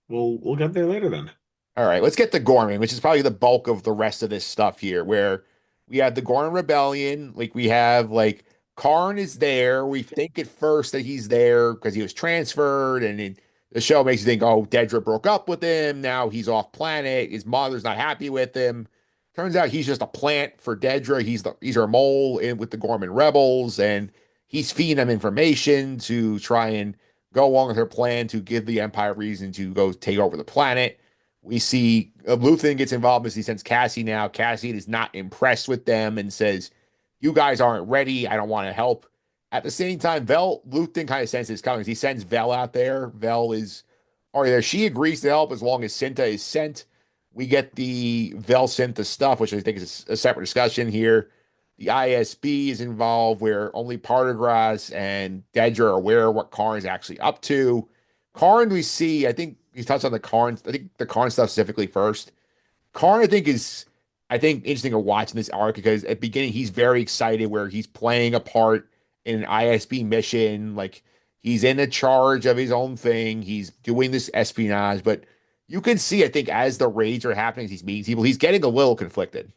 we'll get there later then. All right, let's get to Gorman, which is probably the bulk of the rest of this stuff here, where we have the Gorman Rebellion. Like we have like Karn is there. We think at first that he's there because he was transferred, and the show makes you think, oh, Dedra broke up with him. Now he's off planet. His mother's not happy with him. Turns out he's just a plant for Dedra. He's her mole in with the Gorman rebels, and he's feeding them information to try and go along with her plan to give the Empire reason to go take over the planet. We see Luthen gets involved as he sends Cassie now. Cassie is not impressed with them and says, "You guys aren't ready. I don't want to help." At the same time, Luthen kind of senses coming. He sends Vel out there. Vel is already there. She agrees to help as long as Cinta is sent. We get the Vel Cinta stuff, which I think is a separate discussion here. The ISB is involved, where only Partagas and Dedra are aware of what Karn is actually up to. Karn, we see, I think he touched on the Karn. I think the Karn stuff specifically first. Karn, I think, interesting to watch in this arc because at the beginning he's very excited, where he's playing a part in an ISB mission. Like he's in a charge of his own thing. He's doing this espionage, but you can see, I think, as the raids are happening, he's meeting people. He's getting a little conflicted.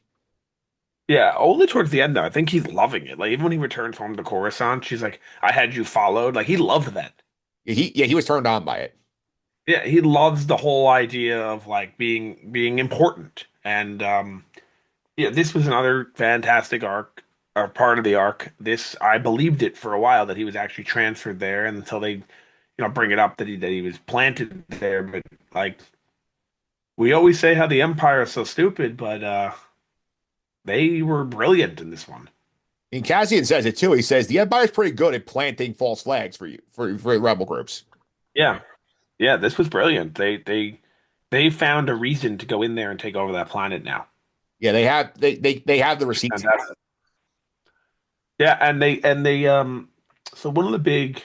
Yeah, only towards the end though. I think he's loving it. Like even when he returns home to Coruscant, she's like, "I had you followed." Like he loved that. He was turned on by it. Yeah, he loves the whole idea of like being important. And yeah, this was another fantastic arc or part of the arc. This I believed it for a while that he was actually transferred there, and until they, bring it up that he was planted there. But like we always say, how the Empire is so stupid, but they were brilliant in this one. And Cassian says it too. He says the Empire's pretty good at planting false flags for you for rebel groups. Yeah, yeah, this was brilliant. They found a reason to go in there and take over that planet now. Yeah, they have the receipts. Fantastic. Yeah, and they so one of the big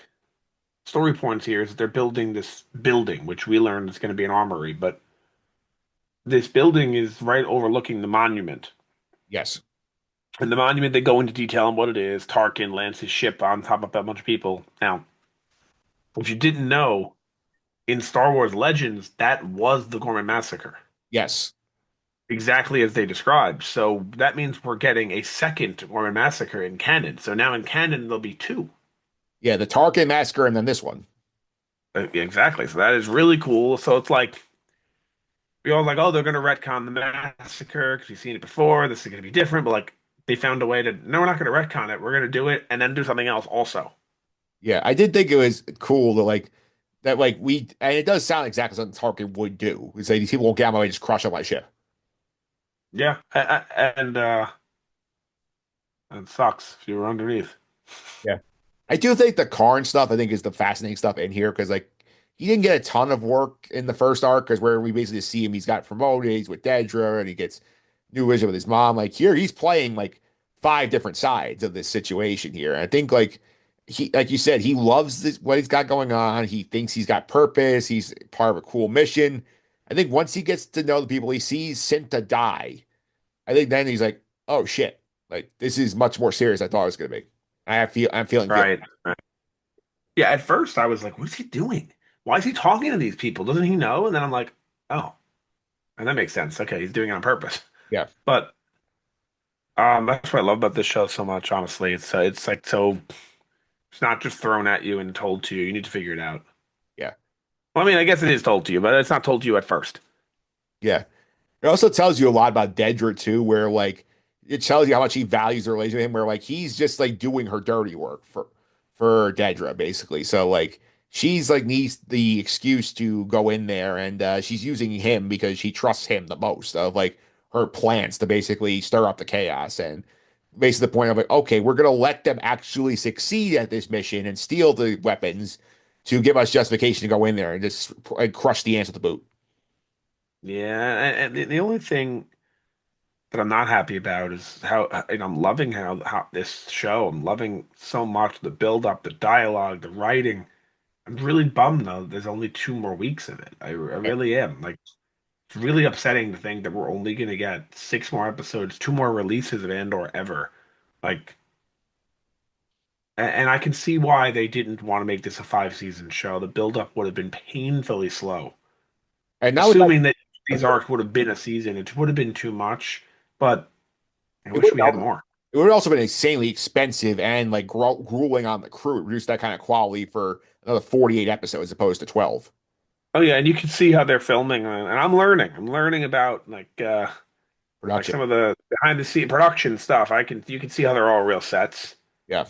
story points here is that they're building this building, which we learned is going to be an armory, but this building is right overlooking the monument. Yes. And the monument, they go into detail on what it is. Tarkin lands his ship on top of a bunch of people. Now, if you didn't know, in Star Wars Legends, that was the Gorman Massacre, Yes. exactly as they described. So that means we're getting a second Gorman Massacre in canon. So now in canon, there'll be two. Yeah, the Tarkin massacre and then this one. Exactly. So that is really cool. So it's like we all like, oh, they're going to retcon the massacre because we've seen it before. This is going to be different. But like they found a way to, no, we're not going to retcon it. We're going to do it and then do something else also. Yeah, I did think it was cool to like that like and it does sound exactly something Tarkin would do. It's like these people won't get out of my way, just crush up my ship. Yeah, and it sucks if you were underneath. Yeah. I do think the Karn stuff, I think, is the fascinating stuff in here because, like, he didn't get a ton of work in the first arc because where we basically see him, he's got promoted, he's with Dedra, and he gets new vision with his mom. Like, here, he's playing like five different sides of this situation here. And I think, like, like you said, he loves what he's got going on. He thinks he's got purpose, he's part of a cool mission. I think once he gets to know the people he sees Cinta die, I think then he's like, oh shit, like, this is much more serious than I thought it was going to be. I'm feeling guilty. Right. Right. Yeah, at first I was like, what's he doing? Why is he talking to these people? Doesn't he know? And then I'm like, oh, and that makes sense. Okay, he's doing it on purpose. Yeah. But that's what I love about this show so much, honestly. It's like so it's not just thrown at you and told to you. You need to figure it out. Yeah. Well, I mean, I guess it is told to you, but it's not told to you at first. Yeah. It also tells you a lot about Dedra too, where like it tells you how much he values the relationship with him, where like he's just like doing her dirty work for Dedra, basically. So like she's like needs the excuse to go in there and she's using him because she trusts him the most of like her plans to basically stir up the chaos and basically the point of like, okay, we're gonna let them actually succeed at this mission and steal the weapons to give us justification to go in there and just like, crush the ants with the boot. Yeah, and the only thing that I'm not happy about is how and I'm loving how this show. I'm loving so much the build up, the dialogue, the writing. I'm really bummed though. There's only 2 more weeks of it. I really am. Like it's really upsetting to think that we're only gonna get 6 more episodes, 2 more releases of Andor ever. Like, and I can see why they didn't want to make this a 5 season show. The build up would have been painfully slow. And now with Assuming that that, these arcs would have been a season, it would have been too much. But I it wish would we had more. it would have also been insanely expensive and like grueling on the crew to produce that kind of quality for another 48 episodes as opposed to 12 Oh yeah, and you can see how they're filming, and I'm learning. I'm learning about like production. some of the behind the scene production stuff. You can see how they're all real sets. Yeah.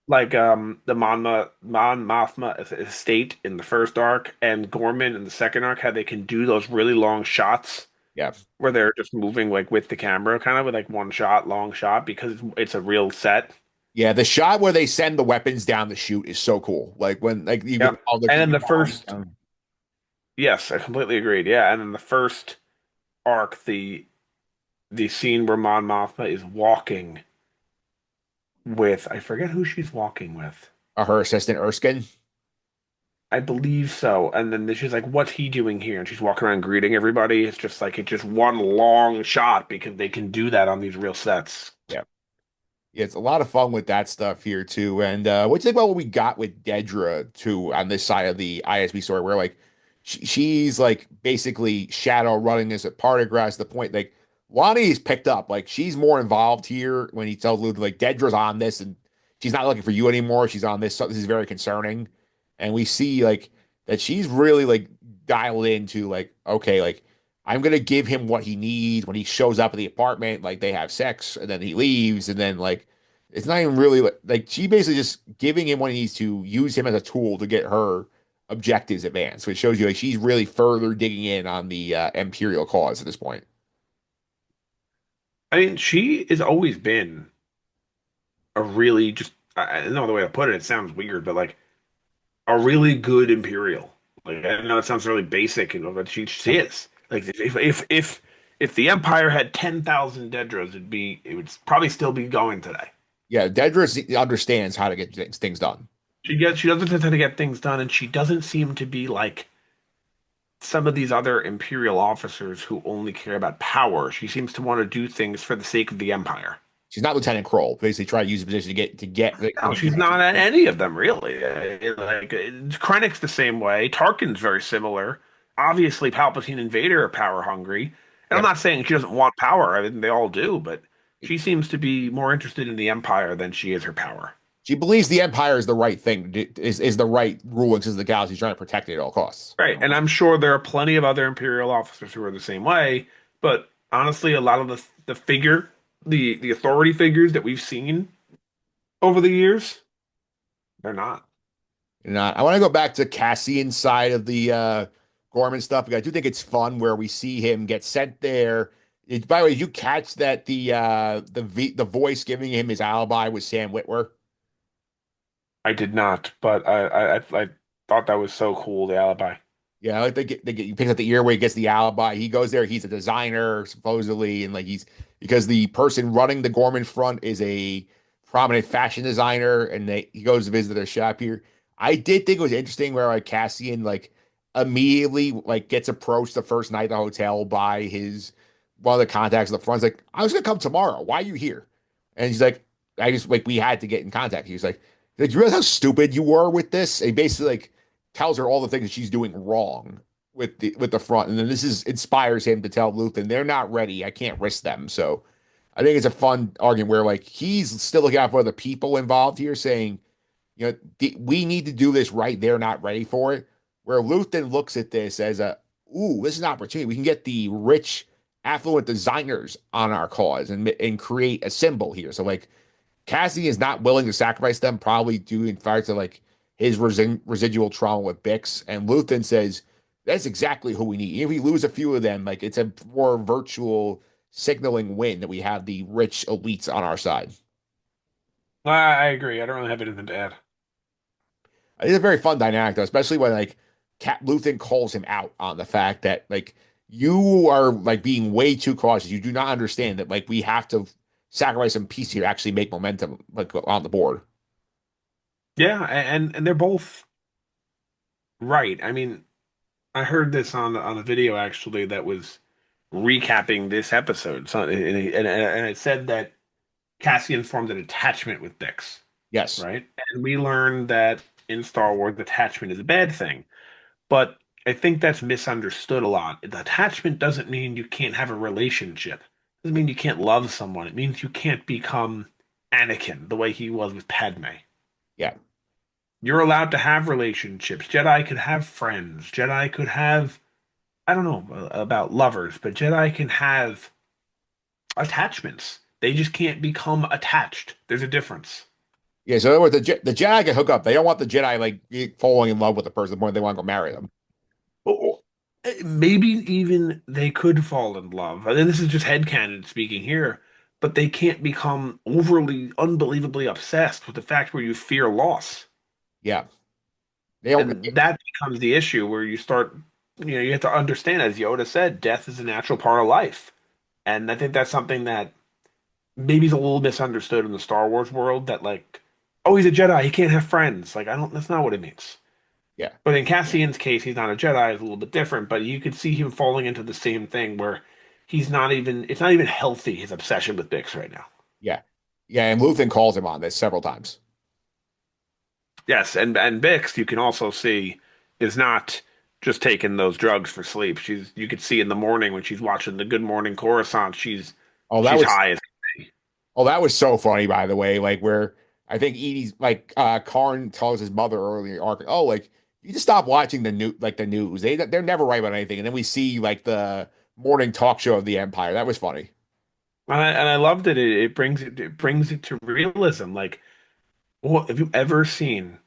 Like the Mon Mothma estate in the first arc and Gorman in the second arc, how they can do those really long shots Yeah. where they're just moving like with the camera, kind of with like one shot, long shot, because it's a real set. Yeah. The shot where they send the weapons down the chute is so cool. Like when like you Yep. get all the And in the first, yes, I completely agreed. Yeah, and in the first arc, the scene where Mon Mothma is walking with, I forget who she's walking with. her assistant Erskine. I believe so. And then she's like, "What's he doing here?" And she's walking around greeting everybody. It's just like it's just one long shot because they can do that on these real sets. Yeah. Yeah, it's a lot of fun with that stuff here too. And what do you think about what we got with Dedra too on this side of the ISB story, where like she's like basically shadow running this at Partagrass to the point like Lonnie's picked up, like she's more involved here when he tells Luke like Dedra's on this and she's not looking for you anymore. She's on this. So this is very concerning. And we see like that she's really like dialed into like, okay, like I'm gonna give him what he needs when he shows up at the apartment. Like they have sex, and then he leaves, and then like it's not even really like she basically just giving him what he needs to use him as a tool to get her objectives advanced. So it shows you like she's really further digging in on the imperial cause at this point. I mean, she has always been a really just I don't know the way to put it. It sounds weird, but like a really good Imperial. Like I know it sounds really basic, but she is. Like if the Empire had 10,000 Dedras, it would probably still be going today. Yeah, Dedra understands how to get things done. She doesn't know how to get things done, and she doesn't seem to be like some of these other Imperial officers who only care about power. She seems to want to do things for the sake of the Empire. She's not Lieutenant Kroll. Basically, try to use the position No, she's not at any of them really. Like Krennic's the same way. Tarkin's very similar. Obviously, Palpatine and Vader are power hungry. And I'm Yeah. not saying she doesn't want power. I mean, they all do, but she seems to be more interested in the Empire than she is her power. She believes the Empire is the right thing, is the right ruling since the galaxy. She's trying to protect it at all costs. Right. And I'm sure there are plenty of other Imperial officers who are the same way. But honestly, a lot of the authority figures that we've seen over the years, they're not. And I want to go back to Cassian's side of the Gorman stuff because I do think it's fun where we see him get sent there. By the way, did you catch that the voice giving him his alibi was Sam Witwer? I did not, but I thought that was so cool, the alibi. Yeah, like he picks up the ear where he gets the alibi. He goes there. He's a designer supposedly, and like he's because the person running the Gorman front is a prominent fashion designer, and he goes to visit their shop here. I did think it was interesting where like Cassian like immediately like gets approached the first night at the hotel by his one of the contacts at the front. He's like, "I was gonna come tomorrow. Why are you here?" And he's like, "I just like we had to get in contact." He's like, you realize how stupid you were with this?" And he basically like tells her all the things that she's doing wrong with the front, and then this is inspires him to tell Luthen they're not ready. I can't risk them. So I think it's a fun argument where like he's still looking out for the people involved here, saying, we need to do this right. They're not ready for it. Where Luthen looks at this as ooh, this is an opportunity. We can get the rich, affluent designers on our cause and create a symbol here. So like Cassie is not willing to sacrifice them, probably due in fact to like his residual trauma with Bix. And Luthen says that's exactly who we need. If we lose a few of them, like it's a more virtual signaling win that we have the rich elites on our side. I agree. I don't really have anything to add. It's a very fun dynamic, though, especially when like Cat Luthen calls him out on the fact that like you are like being way too cautious. You do not understand that like we have to sacrifice some piece here to actually make momentum like on the board. Yeah, and they're both right. I mean, I heard this on a video actually that was recapping this episode. So, and it said that Cassian formed an attachment with Bix, Yes. right? And we learned that in Star Wars, attachment is a bad thing. But I think that's misunderstood a lot. The attachment doesn't mean you can't have a relationship. It doesn't mean you can't love someone. It means you can't become Anakin the way he was with Padme. Yeah. You're allowed to have relationships. Jedi could have friends. Jedi could have, I don't know about lovers, but Jedi can have attachments. They just can't become attached. There's a difference. Yeah. So in other words, the Jedi can hook up. They don't want the Jedi like falling in love with the person more than they want to go marry them. Maybe even they could fall in love. And this is just headcanon speaking here, but they can't become overly, unbelievably obsessed with the fact where you fear loss. Yeah. They don't. And that becomes the issue where you start, you have to understand, as Yoda said, death is a natural part of life. And I think that's something that maybe is a little misunderstood in the Star Wars world that like, oh, he's a Jedi, he can't have friends. Like, I don't, that's not what it means. Yeah. But in Cassian's case, he's not a Jedi, it's a little bit different, but you could see him falling into the same thing where it's not even healthy, his obsession with Bix right now. Yeah. Yeah. And Luthen calls him on this several times. Yes, and Bix, you can also see, is not just taking those drugs for sleep. You could see in the morning when she's watching the Good Morning Coruscant, Oh, that she's was high as Oh, that was so funny, by the way. Like where I think Edie's like Karn tells his mother earlier, oh, like you just stop watching the news. They're never right about anything. And then we see like the morning talk show of the Empire. That was funny. and I loved it. It brings it to realism. Like, what have you ever seen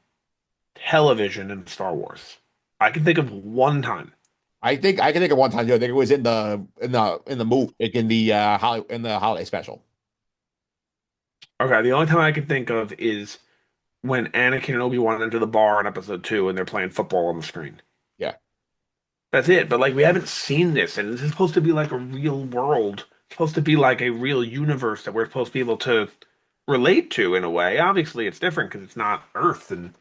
television in Star Wars? I can think of one time. I think I can think of one time too. I think it was in the movie, like in the holiday special. Okay, the only time I can think of is when Anakin and Obi-Wan enter the bar in episode 2 and they're playing football on the screen. Yeah. That's it. But like we haven't seen this, and this is supposed to be like a real world. It's supposed to be like a real universe that we're supposed to be able to relate to in a way. Obviously, it's different because it's not Earth and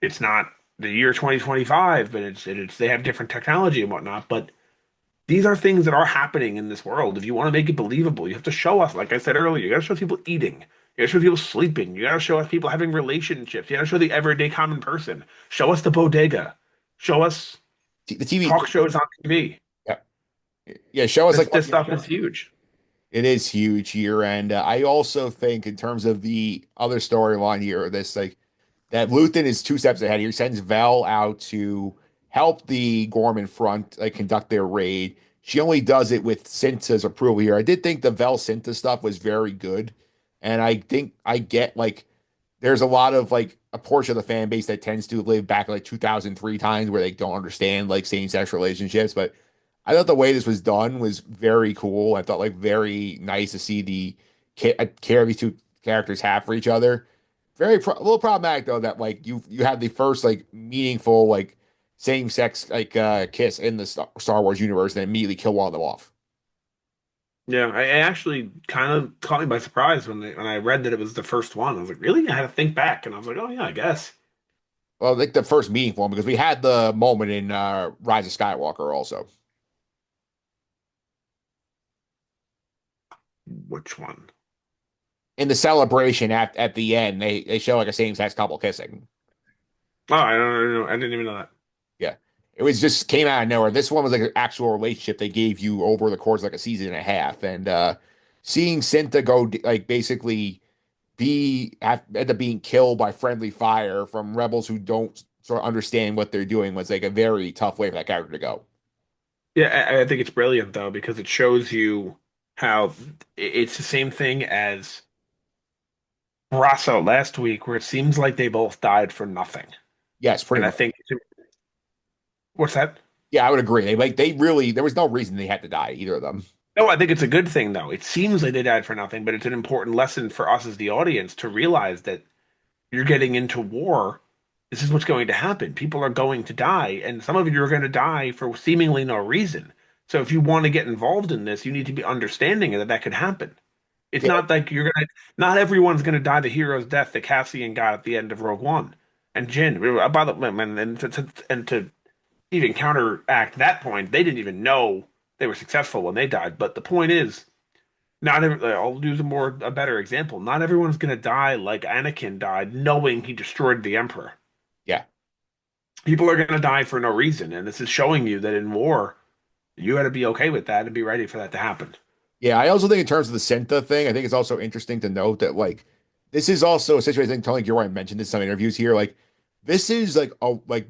it's not the year 2025, but it's they have different technology and whatnot. But these are things that are happening in this world. If you want to make it believable, you have to show us, like I said earlier, you got to show people eating. You got to show people sleeping. You got to show us people having relationships. You got to show the everyday common person. Show us the bodega. Show us The TV. talk shows on TV. Yeah. Yeah. Show us This stuff is huge. it is huge here. And I also think in terms of the other storyline here, this like that Luthen is two steps ahead. He sends Vel out to help the Gorman front like conduct their raid. She only does it with Cinta's approval here. I did think the Vel Cinta stuff was very good, and I think I get like there's a lot of like a portion of the fan base that tends to live back like 2003 times where they don't understand like same-sex relationships. But I thought the way this was done was very cool. I thought like very nice to see the care these two characters have for each other. A little problematic though that like you have the first like meaningful like same-sex like kiss in the Star Wars universe and then immediately kill one of them off. Yeah, I actually kind of caught me by surprise when I read that it was the first one. I was like, really? I had to think back, and I was like, oh yeah, I guess. Well, like the first meaningful one because we had the moment in Rise of Skywalker also. Which one? In the celebration at the end, they show like a same-sex couple kissing. Oh, I don't know. I didn't even know that. Yeah. It was just came out of nowhere. This one was like an actual relationship they gave you over the course of like a season and a half. And seeing Cinta go like basically end up being killed by friendly fire from rebels who don't sort of understand what they're doing was like a very tough way for that character to go. Yeah, I think it's brilliant though because it shows you how it's the same thing as Brasso last week, where it seems like they both died for nothing. Yes, pretty And I much. think, what's that? Yeah, I would agree. They really there was no reason they had to die, either of them. No, I think it's a good thing though. It seems like they died for nothing, but it's an important lesson for us as the audience to realize that you're getting into war. This is what's going to happen. People are going to die, and some of you are going to die for seemingly no reason. So if you want to get involved in this, you need to be understanding that that could happen. It's Yeah, not like not everyone's gonna die the hero's death that Cassian got at the end of Rogue One. And Jin, by the way, and to even counteract that point, they didn't even know they were successful when they died. But the point is, not every, I'll use a better example. Not everyone's gonna die like Anakin died, knowing he destroyed the Emperor. yeah. People are gonna die for no reason, and this is showing you that in war, you got to be okay with that and be ready for that to happen. Yeah, I also think in terms of the Senta thing, I think it's also interesting to note that like this is also a situation. I think Tony Gilroy mentioned this in some interviews here. Like this is like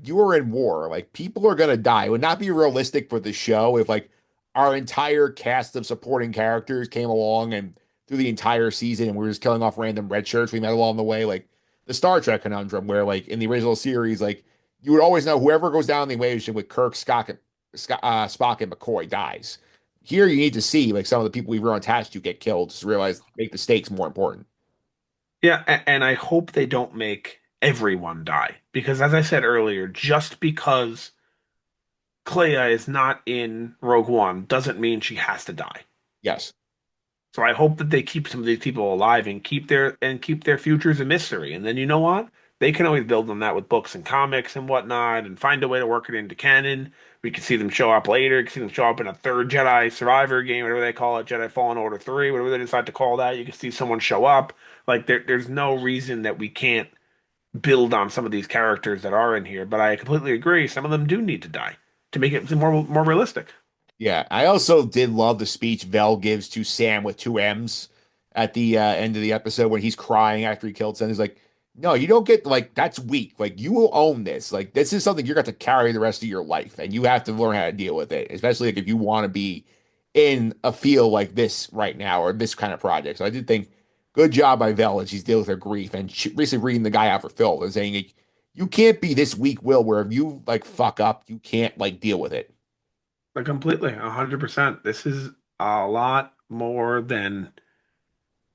you are in war. Like people are gonna die. It would not be realistic for the show if like our entire cast of supporting characters came along and through the entire season and we were just killing off random red shirts we met along the way. Like the Star Trek conundrum, where like in the original series, like you would always know whoever goes down the equation with Kirk, Spock, and McCoy dies. Here, you need to see like some of the people we've grown attached to get killed. Just realize make the stakes more important. Yeah, and I hope they don't make everyone die because, as I said earlier, just because Clea is not in Rogue One doesn't mean she has to die. Yes. So I hope that they keep some of these people alive and keep their futures a mystery. And then you know what? They can always build on that with books and comics and whatnot, and find a way to work it into canon. We can see them show up later. We can see them show up in a third Jedi Survivor game, whatever they call it, Jedi Fallen Order 3, whatever they decide to call that. You can see someone show up. Like there's no reason that we can't build on some of these characters that are in here. But I completely agree. Some of them do need to die to make it more realistic. Yeah. I also did love the speech Vel gives to Sam with two M's at the end of the episode when he's crying after he killed Sam. He's like, no, you don't get like that's weak. Like you will own this. Like this is something you're going to carry the rest of your life, and you have to learn how to deal with it, especially like if you want to be in a field like this right now or this kind of project. So I did think good job by Vel as she's dealing with her grief and recently reading the guy out for Phil and saying like, you can't be this weak will where if you like fuck up, you can't like deal with it. But completely, 100%. This is a lot more than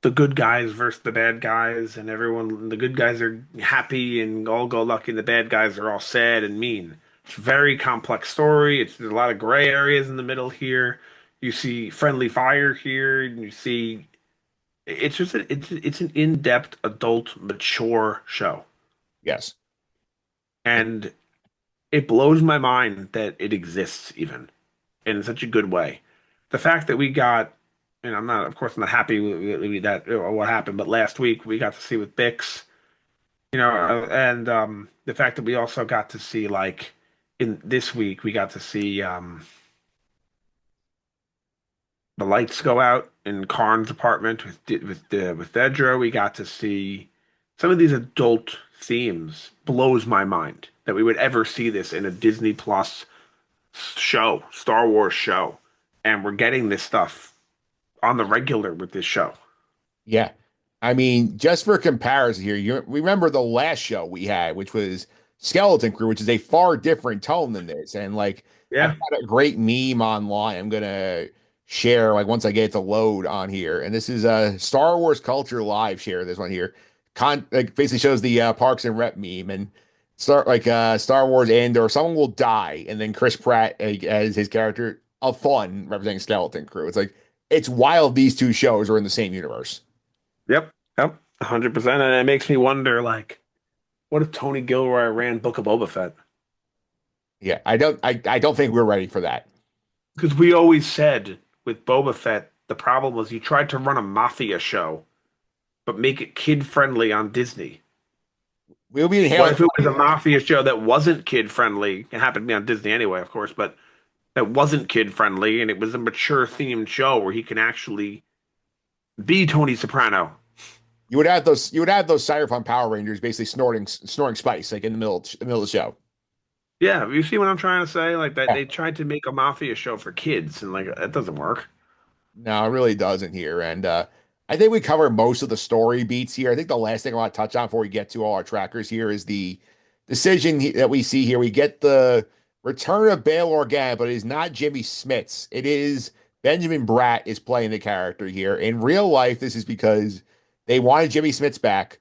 the good guys versus the bad guys, and everyone, the good guys are happy and all go lucky, and the bad guys are all sad and mean. It's a very complex story. There's a lot of gray areas in the middle here. You see friendly fire here, and you see it's an in-depth, adult, mature show. Yes. And it blows my mind that it exists even in such a good way. The fact that we got, and I'm not, of course, I'm not happy with that or what happened, but last week we got to see with Bix, and the fact that we also got to see like in this week we got to see the lights go out in Karn's apartment with Dedra. We got to see some of these adult themes. Blows my mind that we would ever see this in a Disney Plus show, Star Wars show, and we're getting this stuff on the regular with this show. Yeah. I mean, just for comparison here, you remember the last show we had, which was Skeleton Crew, which is a far different tone than this. And like, I've Yeah. got a great meme online. I'm gonna share like once I get it to load on here. And this is a Star Wars Culture Live share. This one here, like basically shows the Parks and Rep meme and start like Star Wars Andor. Someone will die, and then Chris Pratt as his character of fun representing Skeleton Crew. It's like it's wild. These two shows are in the same universe. Yep. Yep. 100%. And it makes me wonder, like, what if Tony Gilroy ran Book of Boba Fett? Yeah, I don't think we're ready for that. Because we always said with Boba Fett, the problem was you tried to run a mafia show, but make it kid friendly on Disney. We'll be What inhaling. if it was a mafia show that wasn't kid friendly? It happened to be on Disney anyway, of course, but that wasn't kid friendly and it was a mature themed show where he can actually be Tony Soprano. You would have those Cyberpunk Power Rangers basically snorting spice like in the middle of the show. Yeah, you see what I'm trying to say? Like that Yeah. they tried to make a mafia show for kids and like that doesn't work. No, it really doesn't here. And I think we covered most of the story beats here. I think the last thing I want to touch on before we get to all our trackers here is the decision that we see here. We get the return of Bail Organa, but it is not Jimmy Smits. It is Benjamin Bratt is playing the character here. In real life, this is because they wanted Jimmy Smits back.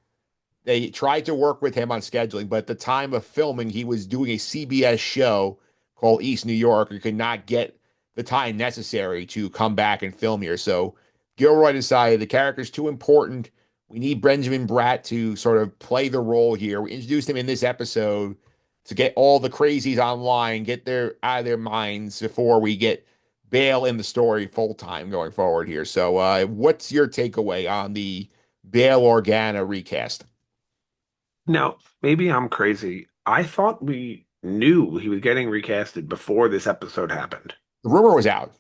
They tried to work with him on scheduling, but at the time of filming, he was doing a CBS show called East New York. He could not get the time necessary to come back and film here. So Gilroy decided the character's too important. We need Benjamin Bratt to sort of play the role here. We introduced him in this episode to get all the crazies online, get their out of their minds before we get Bale in the story full time going forward here. So, what's your takeaway on the Bale Organa recast? Now, maybe I'm crazy. I thought we knew he was getting recasted before this episode happened. The rumor was out.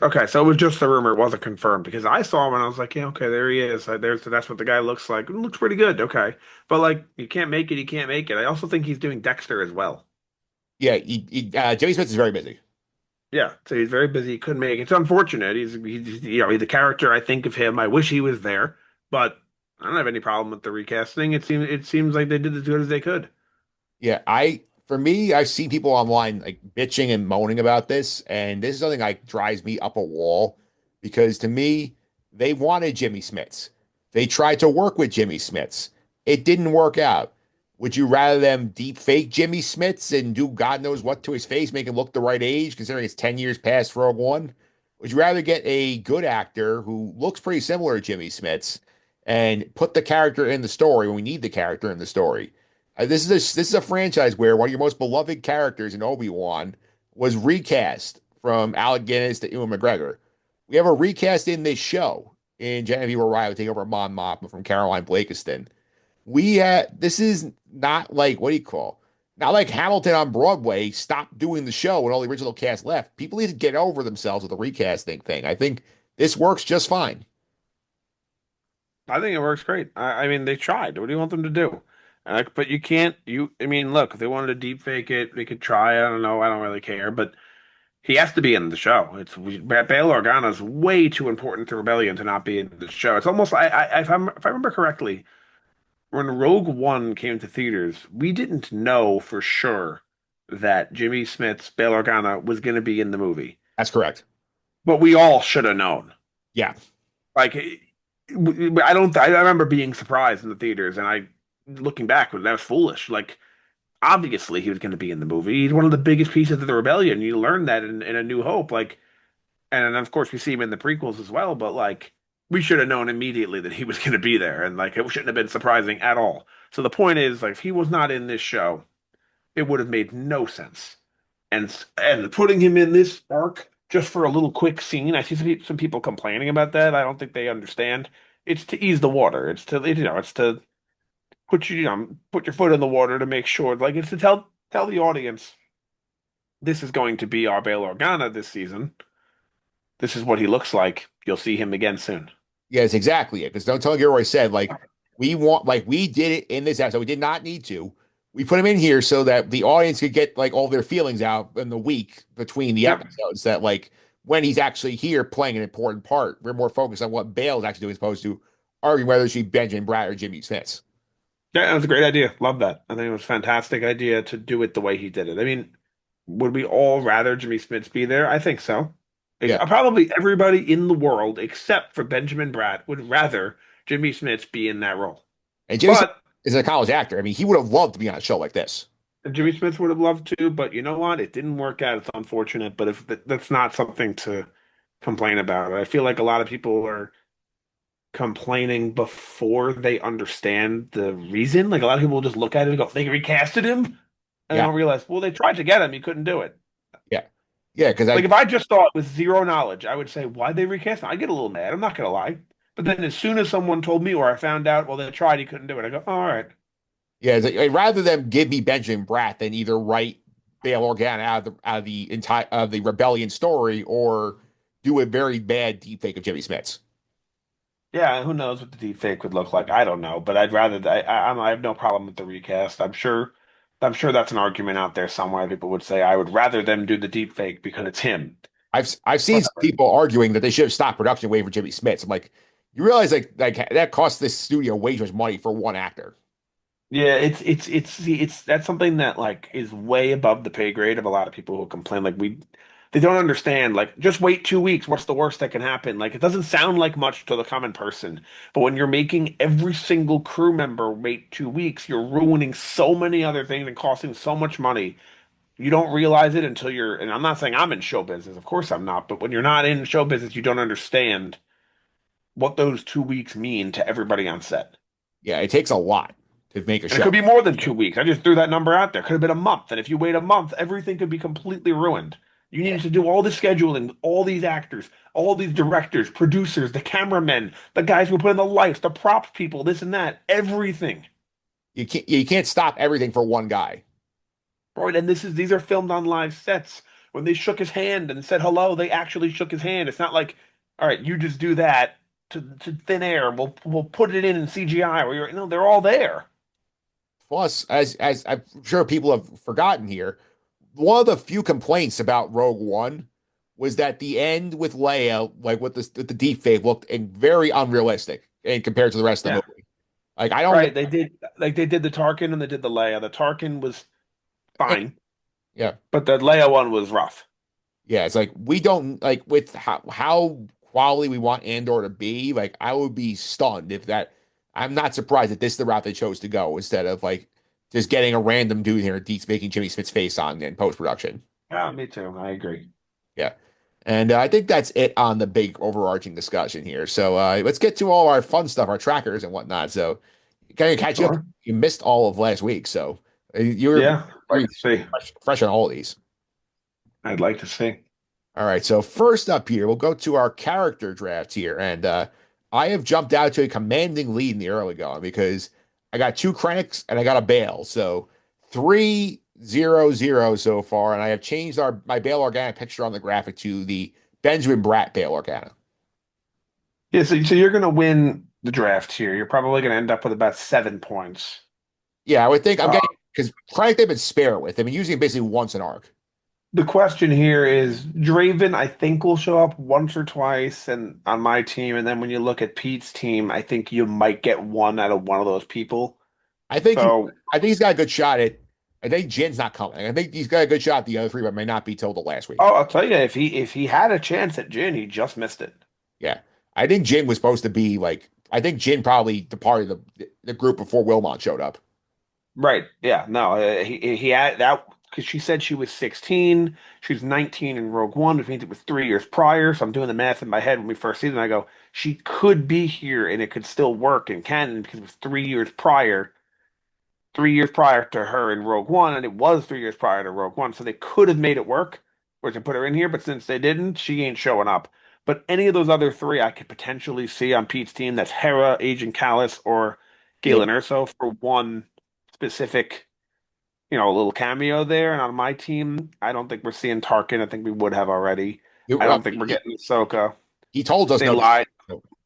Okay, so it was just a rumor, it wasn't confirmed because I saw him and I was like, yeah, okay, there he is. That's what the guy looks like. It looks pretty good. Okay. But like you can't make it, you can't make it. I also think he's doing Dexter as well. Yeah, Jimmy Smith is very busy. Yeah, so he's very busy. He couldn't make it. It's unfortunate. He's the character I think of him. I wish he was there, but I don't have any problem with the recasting. It seems like they did as good as they could. Yeah, for me, I've seen people online like bitching and moaning about this, and this is something like drives me up a wall because to me, they wanted Jimmy Smits. They tried to work with Jimmy Smits. It didn't work out. Would you rather them deep fake Jimmy Smits and do God knows what to his face, make him look the right age, considering it's 10 years past Rogue One? Would you rather get a good actor who looks pretty similar to Jimmy Smits and put the character in the story when we need the character in the story? This is a franchise where one of your most beloved characters in Obi-Wan was recast from Alec Guinness to Ewan McGregor. We have a recast in this show in Genevieve O'Reilly taking over Mon Mothma from Caroline Blakiston. This is not like what do you call? Not like Hamilton on Broadway stopped doing the show and all the original cast left. People need to get over themselves with the recasting thing. I think this works just fine. I think it works great. I mean, they tried. What do you want them to do? But you can't. I mean, look, if they wanted to deep fake it, they could try. I don't know. I don't really care. But he has to be in the show. Bail Organa is way too important to Rebellion to not be in the show. It's almost if I remember correctly, when Rogue One came to theaters, we didn't know for sure that Jimmy Smith's Bail Organa was going to be in the movie, That's correct. but we all should have known. Yeah. Like, I don't. I remember being surprised in the theaters, and looking back, that was foolish. Like, obviously, he was going to be in the movie. He's one of the biggest pieces of the rebellion. You learn that in A New Hope. Like, and of course, we see him in the prequels as well. But like, we should have known immediately that he was going to be there, and like, it shouldn't have been surprising at all. So the point is, like, if he was not in this show, it would have made no sense. And putting him in this arc just for a little quick scene, I see some people complaining about that. I don't think they understand. It's to ease the water. It's to put your foot in the water to make sure. Like it's to tell the audience this is going to be our Bail Organa this season. This is what he looks like. You'll see him again soon. Yes, exactly it. Because don't tell Gilroy said we did it in this episode. We did not need to. We put him in here so that the audience could get like all their feelings out in the week between the Yep. episodes. That like when he's actually here playing an important part, we're more focused on what Bale's actually doing as opposed to arguing whether it should be Benjamin Bratt or Jimmy Smits. Yeah, that was a great idea. Love that. I think it was a fantastic idea to do it the way he did it. I mean, would we all rather Jimmy Smits be there? I think so. Yeah. Probably everybody in the world, except for Benjamin Bratt, would rather Jimmy Smits be in that role. And Jimmy Smits But is a college actor. I mean, he would have loved to be on a show like this. Jimmy Smits would have loved to, but you know what? It didn't work out. It's unfortunate, but if that's not something to complain about. I feel like a lot of people are complaining before they understand the reason. Like a lot of people will just look at it and go, "They recasted him," and they Yeah. don't realize, well, they tried to get him, he couldn't do it. Yeah. Yeah. Because Like if I just thought with zero knowledge, I would say, "Why'd they recast him?" I get a little mad. I'm not gonna lie. But then as soon as someone told me or I found out, well, they tried, he couldn't do it, I go, oh, all right. yeah, it's like, I'd rather them give me Benjamin Bratt than either write Bail Organa out of the entire of the rebellion story or do a very bad deepfake of Jimmy Smits. Yeah, who knows what the deep fake would look like? I don't know, but I'd rather. I have no problem with the recast. I'm sure that's an argument out there somewhere. People would say I would rather them do the deep fake because it's him. I've seen some Whatever. people arguing that they should have stopped production way for Jimmy Smits. I'm like, you realize like that cost this studio way too much money for one actor. Yeah, see, it's that's something that like is way above the pay grade of a lot of people who complain. They don't understand. Like, just wait 2 weeks. What's the worst that can happen? Like, it doesn't sound like much to the common person, but when you're making every single crew member wait 2 weeks, you're ruining so many other things and costing so much money. You don't realize it until you're. And I'm not saying I'm in show business. Of course I'm not. But when you're not in show business, you don't understand what those 2 weeks mean to everybody on set. Yeah, it takes a lot to make a And it show. could be more than 2 weeks. I just threw that number out there. Could have been a month. And if you wait a month, everything could be completely ruined. You needed to do all the scheduling with all these actors, all these directors, producers, the cameramen, the guys who put in the lights, the props people, this and that, everything. You can't stop everything for one guy. Right. And these are filmed on live sets. When they shook his hand and said hello, they actually shook his hand. It's not like, all right, you just do that to thin air. We'll put it in CGI or they're all there. Plus, as I'm sure people have forgotten here, one of the few complaints about Rogue One was that the end with Leia, like with the deep fake, looked very unrealistic and compared to the rest of Yeah. the movie. Like I don't, Right. They did the Tarkin and they did the Leia. The Tarkin was fine, yeah, but the Leia one was rough. yeah. It's like we don't like with how quality we want Andor to be. Like I would be stunned if that. I'm not surprised that this is the route they chose to go instead of like just getting a random dude here deep making Jimmy Smith's face on in post production. Yeah, me too. I agree. Yeah. And I think that's it on the big overarching discussion here. So let's get to all our fun stuff, our trackers and whatnot. So kind of catch you up. Sure. You missed all of last week, so you're Yeah, I'd like to see. fresh on all of these. I'd like to see. All right. So first up here, we'll go to our character draft here, and I have jumped out to a commanding lead in the early going because I got two Krennics and I got a Bale. So 3-0-0 so far, and I have changed my Bail Organa picture on the graphic to the Benjamin Bratt Bail Organa. Yeah, so you're going to win the draft here. You're probably going to end up with about 7 points. Yeah, I would think I'm Uh, getting because Krennic they've been spare with. They've been using it basically once an arc. the question here is Draven, I think, will show up once or twice and on my team. And then when you look at Pete's team, I think you might get one out of one of those people. I think So, I think he's got a good shot at. I think Jin's not coming. I think he's got a good shot at the other three, but may not be till the last week. oh, I'll tell you, if he had a chance at Jin, he just missed it. Yeah, I think Jin was supposed to be like. I think Jin probably departed the group before Wilmon showed up. Right. Yeah. No, he had that because she said she was 16. She was 19 in Rogue One, which means it was 3 years prior. So I'm doing the math in my head when we first see it, and I go, she could be here and it could still work in canon because it was 3 years prior, 3 years prior to her in Rogue One, and it was 3 years prior to Rogue One. So they could have made it work or to put her in here, but since they didn't, she ain't showing up. But any of those other three I could potentially see on Pete's team. That's Hera, Agent Callus, or Yeah, Galen Erso for one specific, a little cameo there. And on my team, I don't think we're seeing Tarkin. I think we would have already. I don't think we're getting Ahsoka. he told us They no. lied.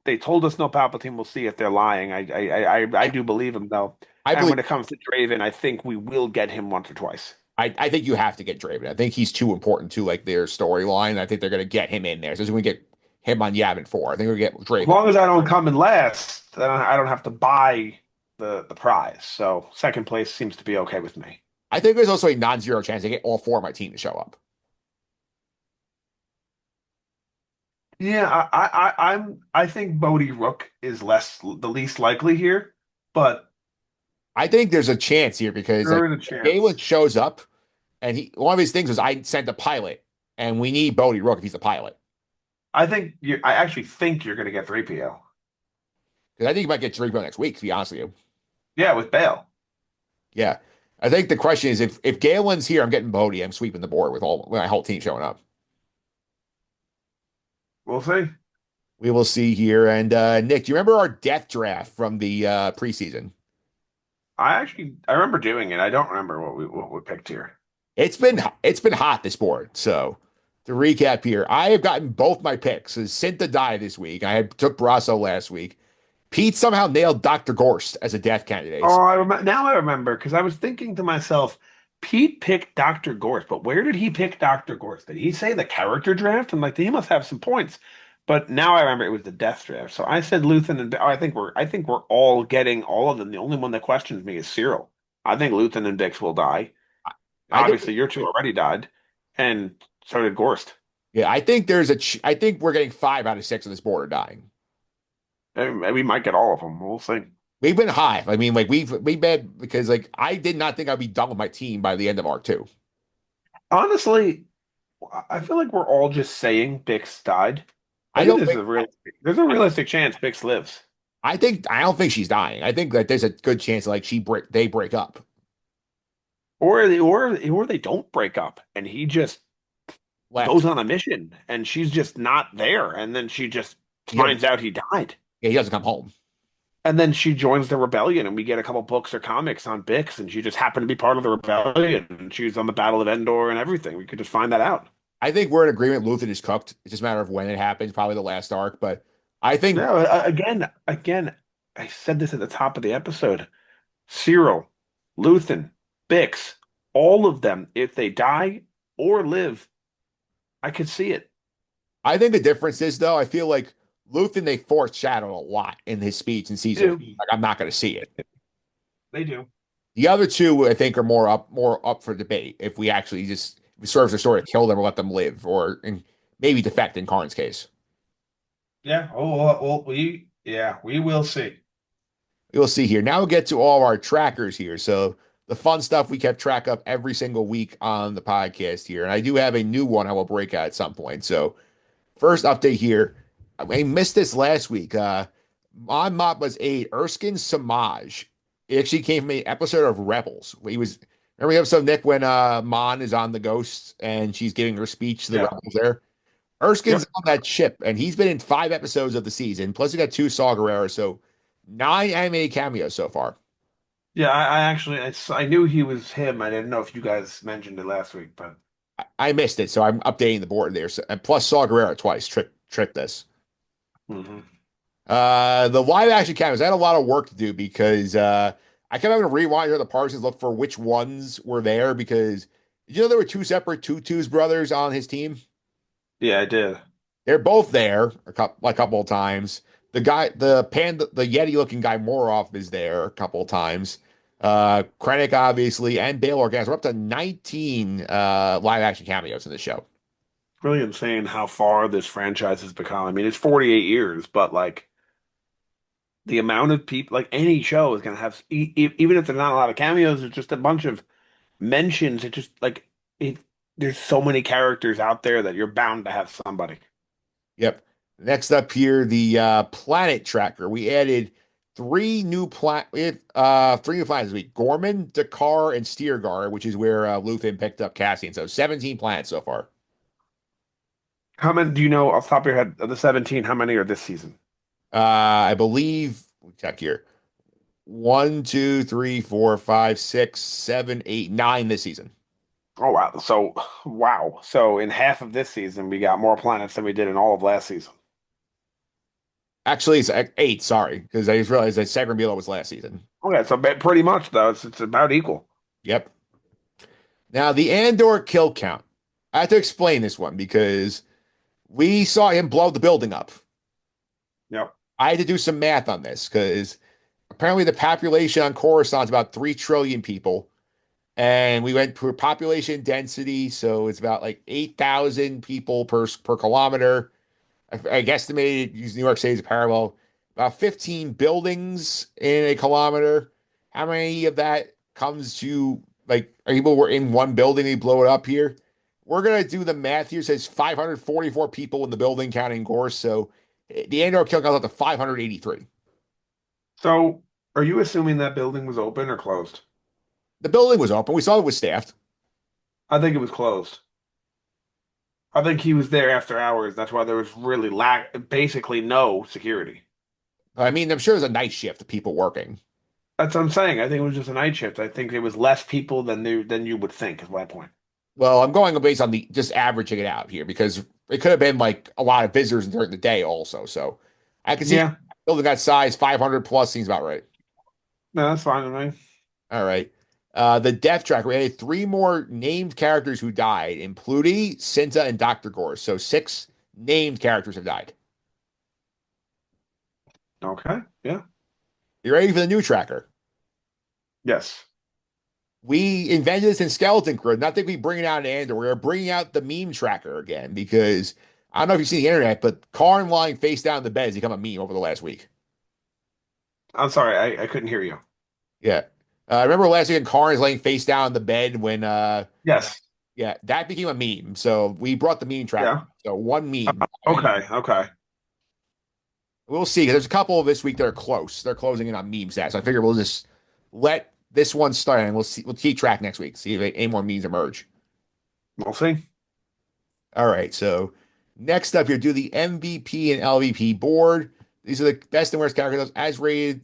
They told us no Palpatine. We'll see if they're lying. I do believe them though. I And believe. when it comes to Draven, I think we will get him once or twice. I think you have to get Draven. I think he's too important to like their storyline. I think they're going to get him in there. So when we get him on Yavin 4. I think we get As Drake. long as I don't come in last, then I don't have to buy the prize. So second place seems to be okay with me. I think there's also a non-zero chance I get all four of my team to show up. Yeah, I think Bodie Rook is the least likely here, but I think there's a chance here because like there is a Galen chance. shows up and he one of his things was I sent a pilot and we need Bodie Rook if he's the pilot. I actually think you're going to get 3PO. Because I think he might get Jericho next week, to be honest with you. Yeah, with Bale. Yeah. I think the question is if Galen's here, I'm getting Bodie. I'm sweeping the board with my whole team showing up. We'll see. We will see here. And Nick, do you remember our death draft from the preseason? I remember doing it. I don't remember what we picked here. It's been hot this board. So to recap here, I have gotten both my picks. So Cinta died this week. Took Brasso last week. Pete somehow nailed Dr. Gorst as a death candidate. Oh, now I remember because I was thinking to myself, Pete picked Dr. Gorst, but where did he pick Dr. Gorst? Did he say the character draft? I'm like, he must have some points. But now I remember it was the death draft. So I said Luthen and I think we're all getting all of them. The only one that questions me is Cyril. I think Luthen and Bix will die. I think, Obviously, your two already died, and so did Gorst. yeah, I think we're getting 5 out of 6 of this board are dying. And we might get all of them. We'll see. We've been high. I mean, like we've been because like I did not think I'd be done with my team by the end of R2. Honestly, I feel like we're all just saying Bix died. I I think don't think there's a realistic chance Bix lives. I don't think she's dying. I think that there's a good chance like they break up. Or they don't break up and he just Left. goes on a mission and she's just not there and then she just Yeah, finds out he died. yeah, he doesn't come home. And then she joins the rebellion and we get a couple books or comics on Bix and she just happened to be part of the rebellion and she's on the Battle of Endor and everything. We could just find that out. I think we're in agreement. Luthen is cooked. It's just a matter of when it happens, probably the last arc. But I think No, again, I said this at the top of the episode. Cyril, Luthen, Bix, all of them, if they die or live, I could see it. the difference is though, I feel like Luthen they foreshadowed a lot in his speech in season. Like I'm not going to see it. They do. The other two, I think, are more up for debate. If we actually just if it serves the story to kill them or let them live, or and maybe defect in Karn's case. Yeah. Oh, well, we will see. We'll see here. Now we'll get to all of our trackers here. So the fun stuff we kept track of every single week on the podcast here, and I do have a new one I will break out at some point. So first update here. I missed this last week. On Mappa's aide, Erskine Samaj. It actually came from an episode of Rebels. Remember the episode, Nick, when Mon is on the Ghost and she's giving her speech to the Yeah. Rebels there? Erskine's Yep. on that ship, and he's been in 5 episodes of the season. Plus, we got 2 Saw Gerrera, so 9 animated cameos so far. Yeah, I actually I knew he was him. I didn't know if you guys mentioned it last week, but I missed it, so I'm updating the board there. So, and plus, Saw Gerrera twice. Trick this. mhm. The live action cameos, I had a lot of work to do because I kept having to rewind here the Partisans, look for which ones were there because did you know there were 2 separate Tutus brothers on his team? Yeah, I did. They're both there a couple of times. The Yeti looking guy Moroff is there a couple of times. Krennic obviously and Bail Orgaz. We're up to 19 live action cameos in the show. Really insane how far this franchise has become. I mean, it's 48 years, but like the amount of people, like any show is going to have, even if there's not a lot of cameos, it's just a bunch of mentions. It just like it. There's so many characters out there that you're bound to have somebody. Yep. Next up here, the planet tracker. We added 3 new planets this week: Ghorman, Dakar, and Steergar, which is where Luthen picked up Cassian. So 17 planets so far. How many do you know off the top of your head of the 17? How many are this season? I believe we check here. 1, 2, 3, 4, 5, 6, 7, 8, 9 this season. Oh wow. So in half of this season, we got more planets than we did in all of last season. Actually, it's 8, sorry, because I just realized that Sagramila was last season. Okay, so pretty much though, it's about equal. Yep. Now, the Andor kill count. I have to explain this one because We saw him blow the building up. Yep. I had to do some math on this because apparently the population on Coruscant is about 3 trillion people. And we went per population density. So it's about like 8,000 people per kilometer. I guesstimated using New York City as a parallel, about 15 buildings in a kilometer. How many of that comes to like are people were in one building, they blow it up here? We're gonna do the math here. It says 544 people in the building, counting Gorse. So the Andor kill comes out to 583. So, are you assuming that building was open or closed? The building was open. We saw it was staffed. I think it was closed. I think he was there after hours. That's why there was really basically no security. I mean, I'm sure there's a night shift of people working. That's what I'm saying. I think it was just a night shift. I think it was less people than you would think, is my point. Well, I'm going based on the just averaging it out here because it could have been like a lot of visitors during the day also. So I can see Yeah, building that size, 500 plus seems about right. no, that's fine with me. All right. The death tracker, we had 3 more named characters who died in Pluty, Cinta, and Dr. Gore. So 6 named characters have died. Okay, yeah, You ready for the new tracker? yes. We invented this in Skeleton Crew. Not think we bring it out in Andor. We're bringing out the meme tracker again because I don't know if you've seen the internet, but Karn lying face down in the bed has become a meme over the last week. I'm sorry, I couldn't hear you. Yeah. Remember last week Karn is laying face down in the bed when Yes, yeah, that became a meme. So we brought the meme tracker. yeah. So one meme. Okay, okay. We'll see. There's a couple this week that are close. They're closing in on meme stats. So I figure we'll just let this one start and we'll see. We'll keep track next week. See if any more memes emerge. We'll see. All right. So next up here, do the MVP and LVP board. These are the best and worst characters as rated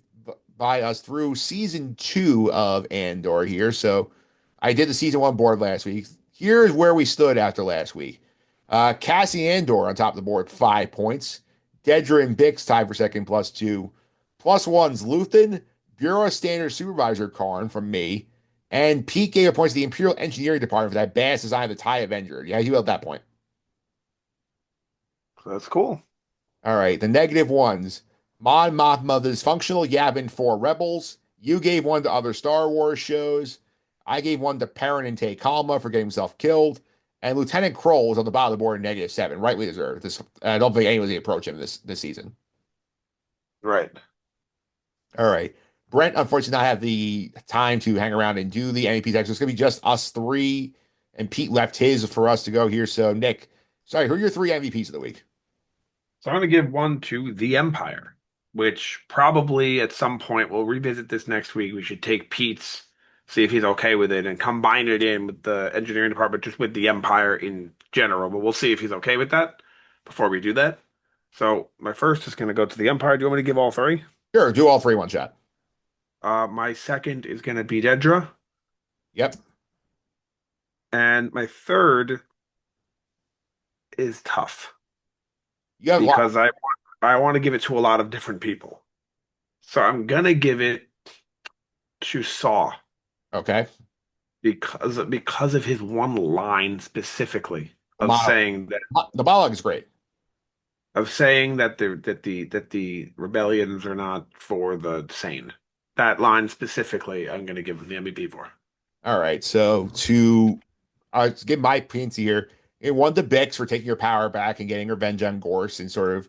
by us through season 2 of Andor here. So I did the season 1 board last week. Here's where we stood after last week. Cassie Andor on top of the board, 5 points. Dedra and Bix tied for second, +2. +1's Luthen, Bureau Standard Supervisor Karn from me, and Pete gave a point to the Imperial Engineering Department for that badass design of the TIE Avenger. Yeah, you at that point. That's cool. All right, the negative ones. Mon Mothma, the dysfunctional Yavin for Rebels. You gave one to other Star Wars shows. I gave one to Perrin and Tay Kalma for getting himself killed. And Lieutenant Kroll was on the bottom of the board in -7, rightly deserved. This I don't think anyone's going to approach him this season. Right. All right. Brent, unfortunately, not have the time to hang around and do the MVP text. So it's going to be just us 3, and Pete left his for us to go here. So, Nick, sorry, who are your 3 MVPs of the week? So I'm going to give one to the Empire, which probably at some point we'll revisit this next week. We should take Pete's, see if he's okay with it, and combine it in with the engineering department, just with the Empire in general. But we'll see if he's okay with that before we do that. So my first is going to go to the Empire. Do you want me to give all 3? Sure, do all 3 one shot. My second is going to be Dedra. Yep. And my third is tough You have because I want to give it to a lot of different people. So I'm going to give it to Saw okay. because of his one line specifically of Monologue. saying that The monologue is great. the rebellions are not for the sane. That line specifically, I'm going to give him the MVP for. All right. So to give my opinions here, it won the Bix for taking her power back and getting revenge on Gorse and sort of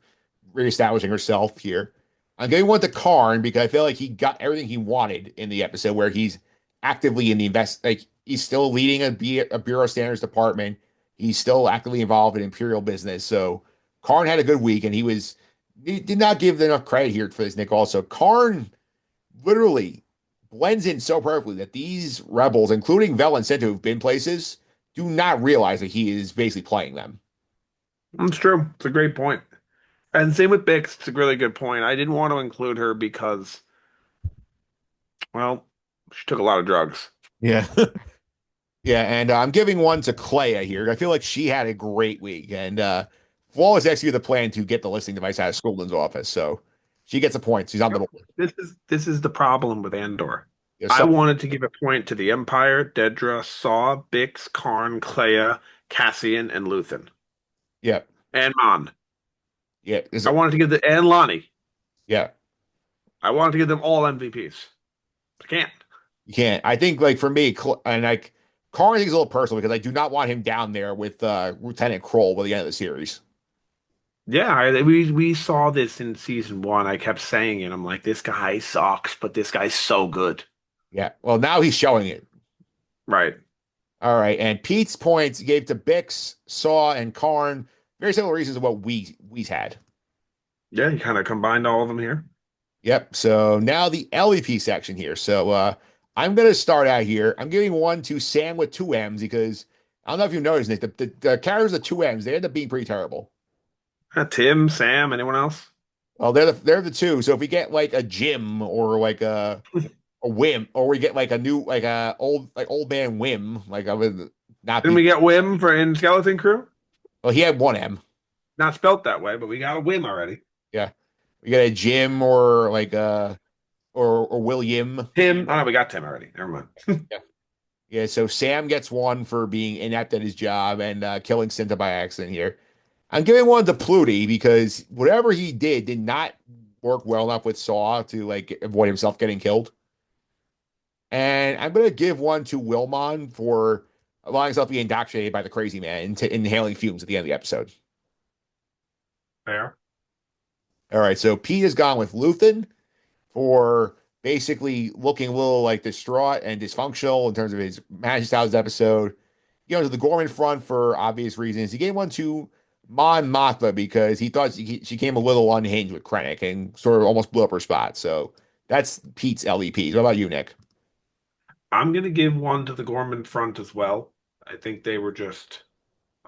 reestablishing herself here. I'm going to want the Karn because I feel like he got everything he wanted in the episode where he's actively in the like he's still leading a Bureau Standards department. He's still actively involved in Imperial business. So Karn had a good week and he did not give enough credit here for this, Nick. Also, Karn literally blends in so perfectly that these rebels, including Vel and Cinta, who've been places, do not realize that he is basically playing them. That's true. It's a great point. And same with Bix. It's a really good point. I didn't want to include her because, well, she took a lot of drugs. Yeah. Yeah, and I'm giving one to Clea here. I feel like she had a great week, and flawless executed the plan to get the listening device out of Scoldin's office. So she gets a point. She's on the board. This is the problem with Andor. Yeah, I wanted to give a point to the Empire, Dedra, Saw, Bix, Karn, Clea, Cassian, and Luthen. yeah, And Mon. Yeah, I wanted to give and Lonnie. yeah. I wanted to give them all MVPs. I can't. You can't. I think like for me, and like Karn is a little personal because I do not want him down there with Lieutenant Kroll by the end of the series. Yeah, we saw this in season one. I kept saying it. I'm like, this guy sucks, but this guy's so good. Yeah. Well, now he's showing it. Right. All right. And Pete's points he gave to Bix, Saw, and Karn. Very similar reasons to what we's had. Yeah, you kind of combined all of them here. Yep. So now the LEP section here. So I'm gonna start out here. I'm giving one to Sam with two M's because I don't know if you noticed, Nick, the characters with two M's, they end up being pretty terrible. Tim, Sam, anyone else? Well, they're the two. So if we get like a Jim or like a Whim, or we get like a new like a old man Whim, like I would not Didn't we be. get Wim for in Skeleton Crew? Well, he had one M. Not spelt that way, but we got a Wim already. Yeah, we got a Jim or like or William. Tim. Oh no, we got Tim already. Never mind. Yeah. Yeah, so Sam gets one for being inept at his job and killing Cinta by accident here. I'm giving one to Pluty because whatever he did not work well enough with Saw to like avoid himself getting killed. And I'm gonna give one to Wilmon for allowing himself to be indoctrinated by the crazy man into inhaling fumes at the end of the episode. Fair. All right, so Pete has gone with Luthen for basically looking a little like distraught and dysfunctional in terms of his management styles episode. You know, to the Gorman front for obvious reasons. He gave one to Mon Mothma because he thought she came a little unhinged with Krennic and sort of almost blew up her spot. So that's Pete's LEPs. What about you, Nick? I'm gonna give one to the Gorman front as well. I think they were just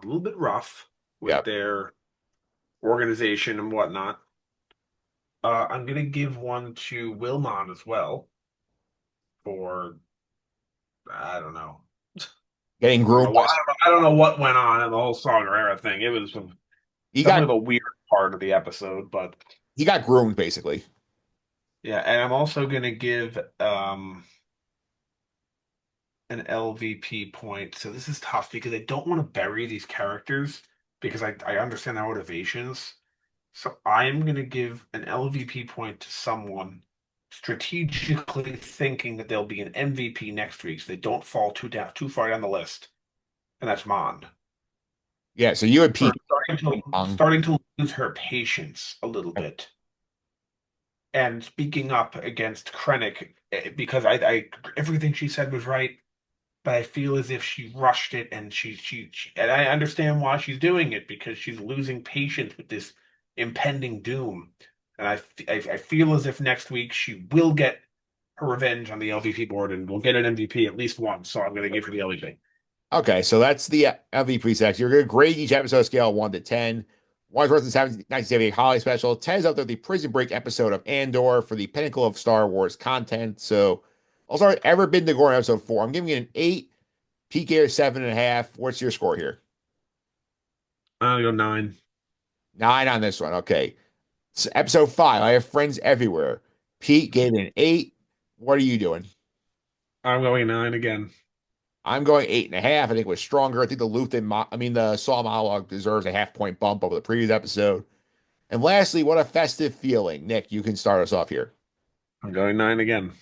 a little bit rough with Yep. their organization and whatnot. I'm gonna give one to Wilmon as well for I don't know. Getting groomed by I don't know what went on in the whole Saw Gerrera thing. It was he definitely got the weird part of the episode, but he got groomed basically. yeah. And I'm also gonna give an LVP point. So this is tough because I don't want to bury these characters because I understand their motivations. So I'm going to give an LVP point to someone strategically thinking that they'll be an MVP next week so they don't fall too far down the list. And that's Mond. Yeah, so you and For Pete um, starting to lose her patience a little bit. And speaking up against Krennic because I everything she said was right, but I feel as if she rushed it and she and I understand why she's doing it because she's losing patience with this impending doom. And I feel as if next week she will get her revenge on the LVP board and will get an MVP at least once. So I'm going to give her the LVP. Okay, so that's the MVP section. You're going to grade each episode scale 1 to 10. 1 is worth the 1978 holiday special. 10 is up there the Prison Break episode of Andor for the pinnacle of Star Wars content. So I'll start Ever Been to Ghorman episode 4. I'm giving it an 8. PK 7.5. What's your score here? I'll go 9. 9 on this one. Okay. So episode 5. I have friends everywhere. Pete gave it an 8. What are you doing? I'm going 9 again. I'm going 8.5. I think it was stronger. I think the Saw monologue deserves a half-point bump over the previous episode. And lastly, what a festive feeling. Nick, you can start us off here. I'm going 9 again.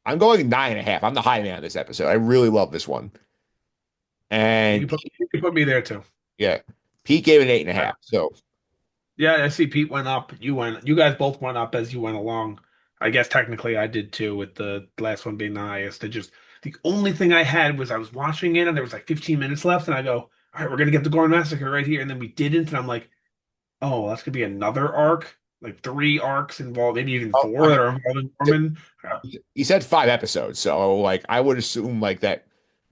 I'm going 9.5. I'm the high man of this episode. I really love this one. And You can put me there too. yeah, Pete gave it an 8.5. So Yeah, I see Pete went up. You guys both went up as you went along. I guess technically I did too, with the last one being the highest. The only thing I had was I was watching it and there was like 15 minutes left, and I go, all right, we're gonna get the Gorn Massacre right here, and then we didn't, and I'm like, oh, that's gonna be another arc, like 3 arcs involved, maybe even 4 that are involving Gorman. he said 5 episodes. So like I would assume like that,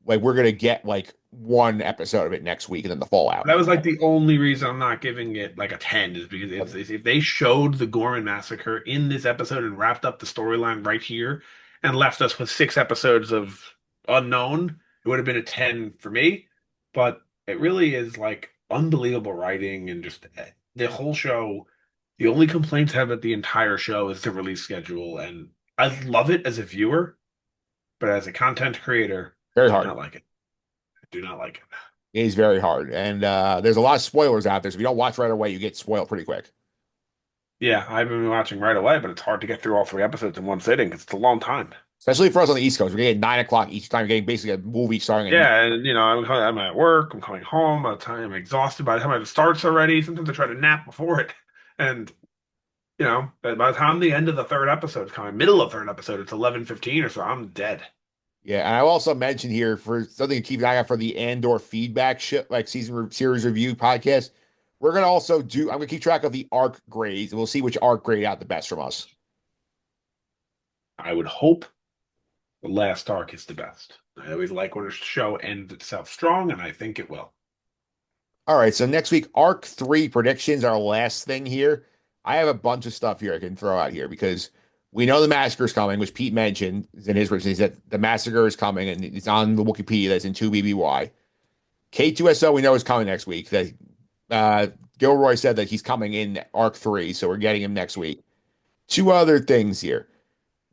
like we're gonna get like one episode of it next week and then the fallout. That was like the only reason I'm not giving it like a 10 is because if they showed the Gorman Massacre in this episode and wrapped up the storyline right here and left us with 6 episodes of unknown, it would have been a 10 for me. But it really is like unbelievable writing and just the whole show. The only complaints I have about the entire show is the release schedule, and I love it as a viewer, but as a content creator, Very I do hard. not like it. I do not like it. It is very hard. And there's a lot of spoilers out there. So if you don't watch right away, you get spoiled pretty quick. Yeah, I've been watching right away, but it's hard to get through all 3 episodes in one sitting because it's a long time. Especially for us on the East Coast. We're getting 9 o'clock each time. We're getting basically a movie starting at Yeah, and I'm at work, I'm coming home, by the time I'm exhausted, by the time it starts already, sometimes I try to nap before it. And by the time the end of the third episode is coming, middle of third episode, it's 11:15 or so, I'm dead. Yeah, and I also mentioned here for something to keep an eye out for the Andor feedback shit, like series review podcast. We're gonna also do. I'm gonna keep track of the arc grades, and we'll see which arc grade out the best from us. I would hope the last arc is the best. I always like when a show ends itself strong, and I think it will. All right, so next week, arc three predictions, our last thing here. I have a bunch of stuff here I can throw out here because we know the massacre is coming, which Pete mentioned in his predictions that the massacre is coming, and it's on the Wikipedia that's in 2BBY. K2SO we know is coming next week. That uh, Gilroy said that he's coming in arc three, so we're getting him next week. Two other things here.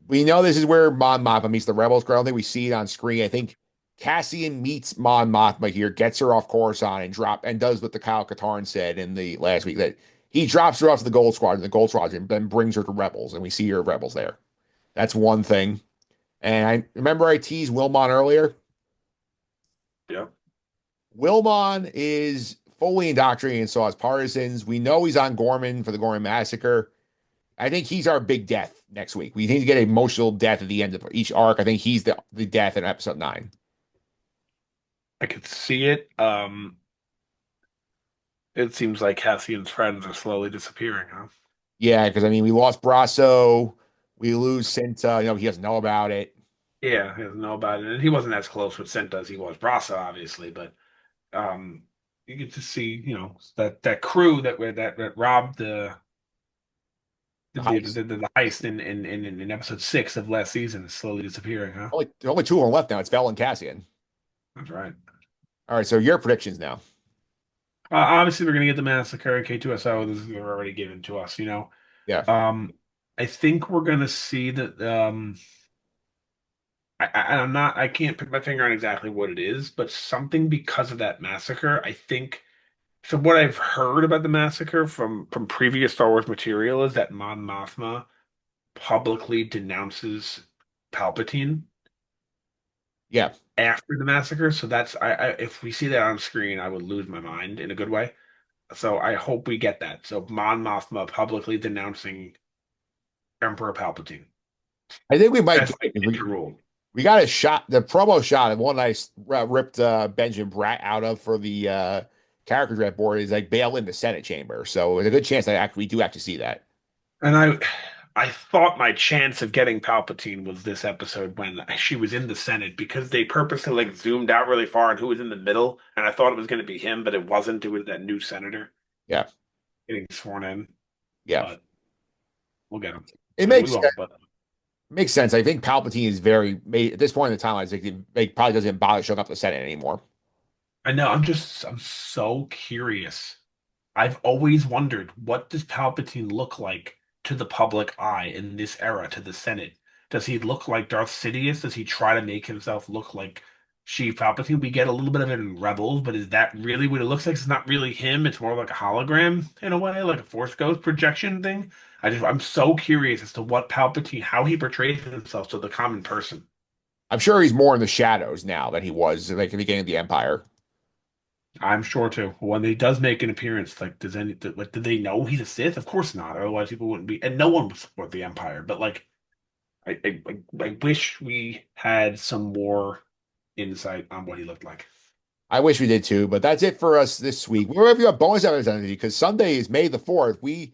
We know this is where Mon Mothma meets the Rebels. I don't think we see it on screen. I think Cassian meets Mon Mothma here, gets her off Coruscant, and does what the Kyle Katarn said in the last week that he drops her off to the Gold Squadron. The Gold Squadron then brings her to Rebels, and we see her Rebels there. That's one thing. And I remember I teased Wilmon earlier. Yep. Wilmon is fully indoctrinated and saw his partisans. We know he's on Ghorman for the Ghorman massacre. I think he's our big death next week. We need to get an emotional death at the end of each arc. I think he's the death in episode 9. I could see it. It seems like Cassian's friends are slowly disappearing, huh? Yeah, because I mean, we lost Brasso. We lose Cinta. He doesn't know about it. Yeah, he doesn't know about it. And he wasn't as close with Cinta as he was Brasa, obviously, but um you get to see, that crew that robbed The heist. the heist in episode 6 of last season is slowly disappearing, huh? Only two of them left now. It's Vel and Cassian. That's right. All right, so your predictions now. Obviously, we're gonna get the massacre and K2SO. This is already given to us, Yeah. Um, I think we're gonna see that. I can't put my finger on exactly what it is, but something because of that massacre. I think. So what I've heard about the massacre from previous Star Wars material is that Mon Mothma publicly denounces Palpatine Yeah. after the massacre. So that's I if we see that on screen, I would lose my mind in a good way. So I hope we get that. So Mon Mothma publicly denouncing Emperor Palpatine. I think we might That's get the it. rule. We got a shot, the promo shot, and one I ripped Benjamin Bratt out of for the character draft board is like Bale in the Senate chamber. So there's a good chance that we do actually see that. And I thought my chance of getting Palpatine was this episode when she was in the Senate because they purposely zoomed out really far on who was in the middle, and I thought it was going to be him, but it wasn't. It was that new senator Yeah. getting sworn in. Yeah. But we'll get him. It We makes won't, sense. but Makes sense. I think Palpatine is at this point in the time, I think he probably doesn't bother showing up to the Senate anymore. I know I'm so curious. I've always wondered, what does Palpatine look like to the public eye in this era, to the Senate? Does he look like Darth Sidious? Does he try to make himself look like Sheev Palpatine? We get a little bit of it in Rebels, but is that really what it looks like? It's not really him. It's more like a hologram in a way, like a Force Ghost projection thing. I'm so curious as to what Palpatine, how he portrays himself to the common person. I'm sure he's more in the shadows now than he was like at the beginning of the Empire. I'm sure too. When he does make an appearance, do they know he's a Sith? Of course not. Otherwise, people wouldn't be, and no one would support the Empire. But I wish we had some more insight on what he looked like. I wish we did too, but that's it for us this week. We're going to have bonus episodes because Sunday is May the 4th.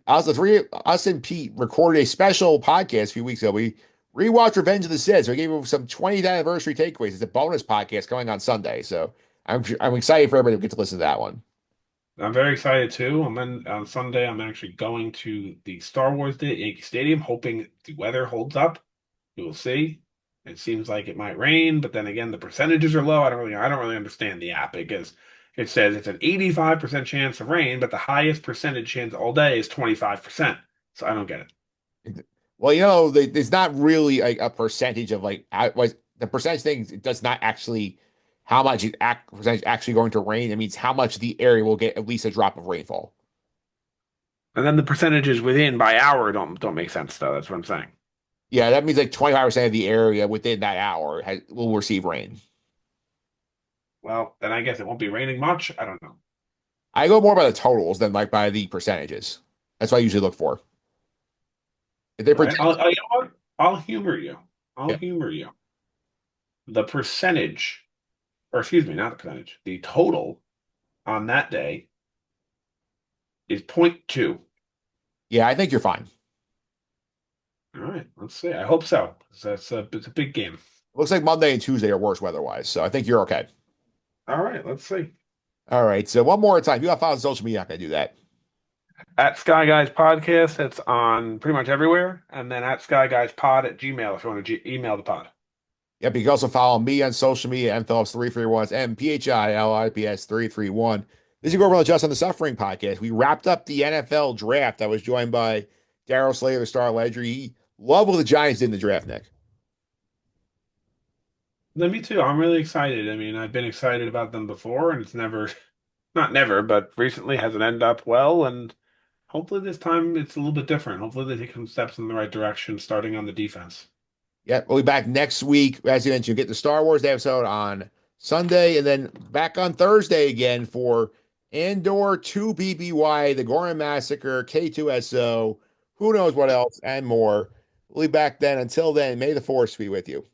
Us and Pete recorded a special podcast a few weeks ago. We rewatched Revenge of the Sith. So we gave you some 20th anniversary takeaways. It's a bonus podcast coming on Sunday. So I'm excited for everybody to get to listen to that one. I'm very excited too. On Sunday. I'm actually going to the Star Wars Day at Yankee Stadium, hoping the weather holds up. We will see. It seems like it might rain, but then again, the percentages are low. I don't really understand the app because it says it's an 85% chance of rain, but the highest percentage chance all day is 25%. So I don't get it. Well, there's not really a percentage of the percentage thing. It does not actually how much is percentage actually going to rain. It means how much the area will get at least a drop of rainfall. And then the percentages within by hour don't make sense though. That's what I'm saying. Yeah, that means like 25% of the area within that hour will receive rain. Well, then I guess it won't be raining much. I don't know. I go more by the totals than like by the percentages. That's what I usually look for. If they All right. predict, You know what? I'll humor you. I'll yeah, humor you. The percentage, or excuse me, not the percentage, the total on that day is 0.2. yeah, I think you're fine. All right, let's see. I hope so. 'Cause it's a big game. Looks like Monday and Tuesday are worse weather-wise, so I think you're okay. All right, let's see. All right, so one more time. You got to follow social media. I'm not gonna do that. At Sky Guys Podcast, it's on pretty much everywhere. And then at Sky Guys Pod at Gmail if you want to email the pod. Yep, you can also follow me on social media, mphillips331, MPHILIPS331. This is Gilroy Just on the Suffering podcast. We wrapped up the NFL draft. I was joined by Daryl Slater, the Star Ledger. He loved what the Giants did in the draft, Nick. Me too. I'm really excited. I mean, I've been excited about them before, and it's never, not never, but recently hasn't ended up well. And hopefully this time it's a little bit different. Hopefully they take some steps in the right direction, starting on the defense. Yep, we'll be back next week. As you mentioned, you get the Star Wars episode on Sunday, and then back on Thursday again for Andor 2 BBY, the Ghorman Massacre, K2SO, who knows what else, and more. We'll be back then. Until then, may the force be with you.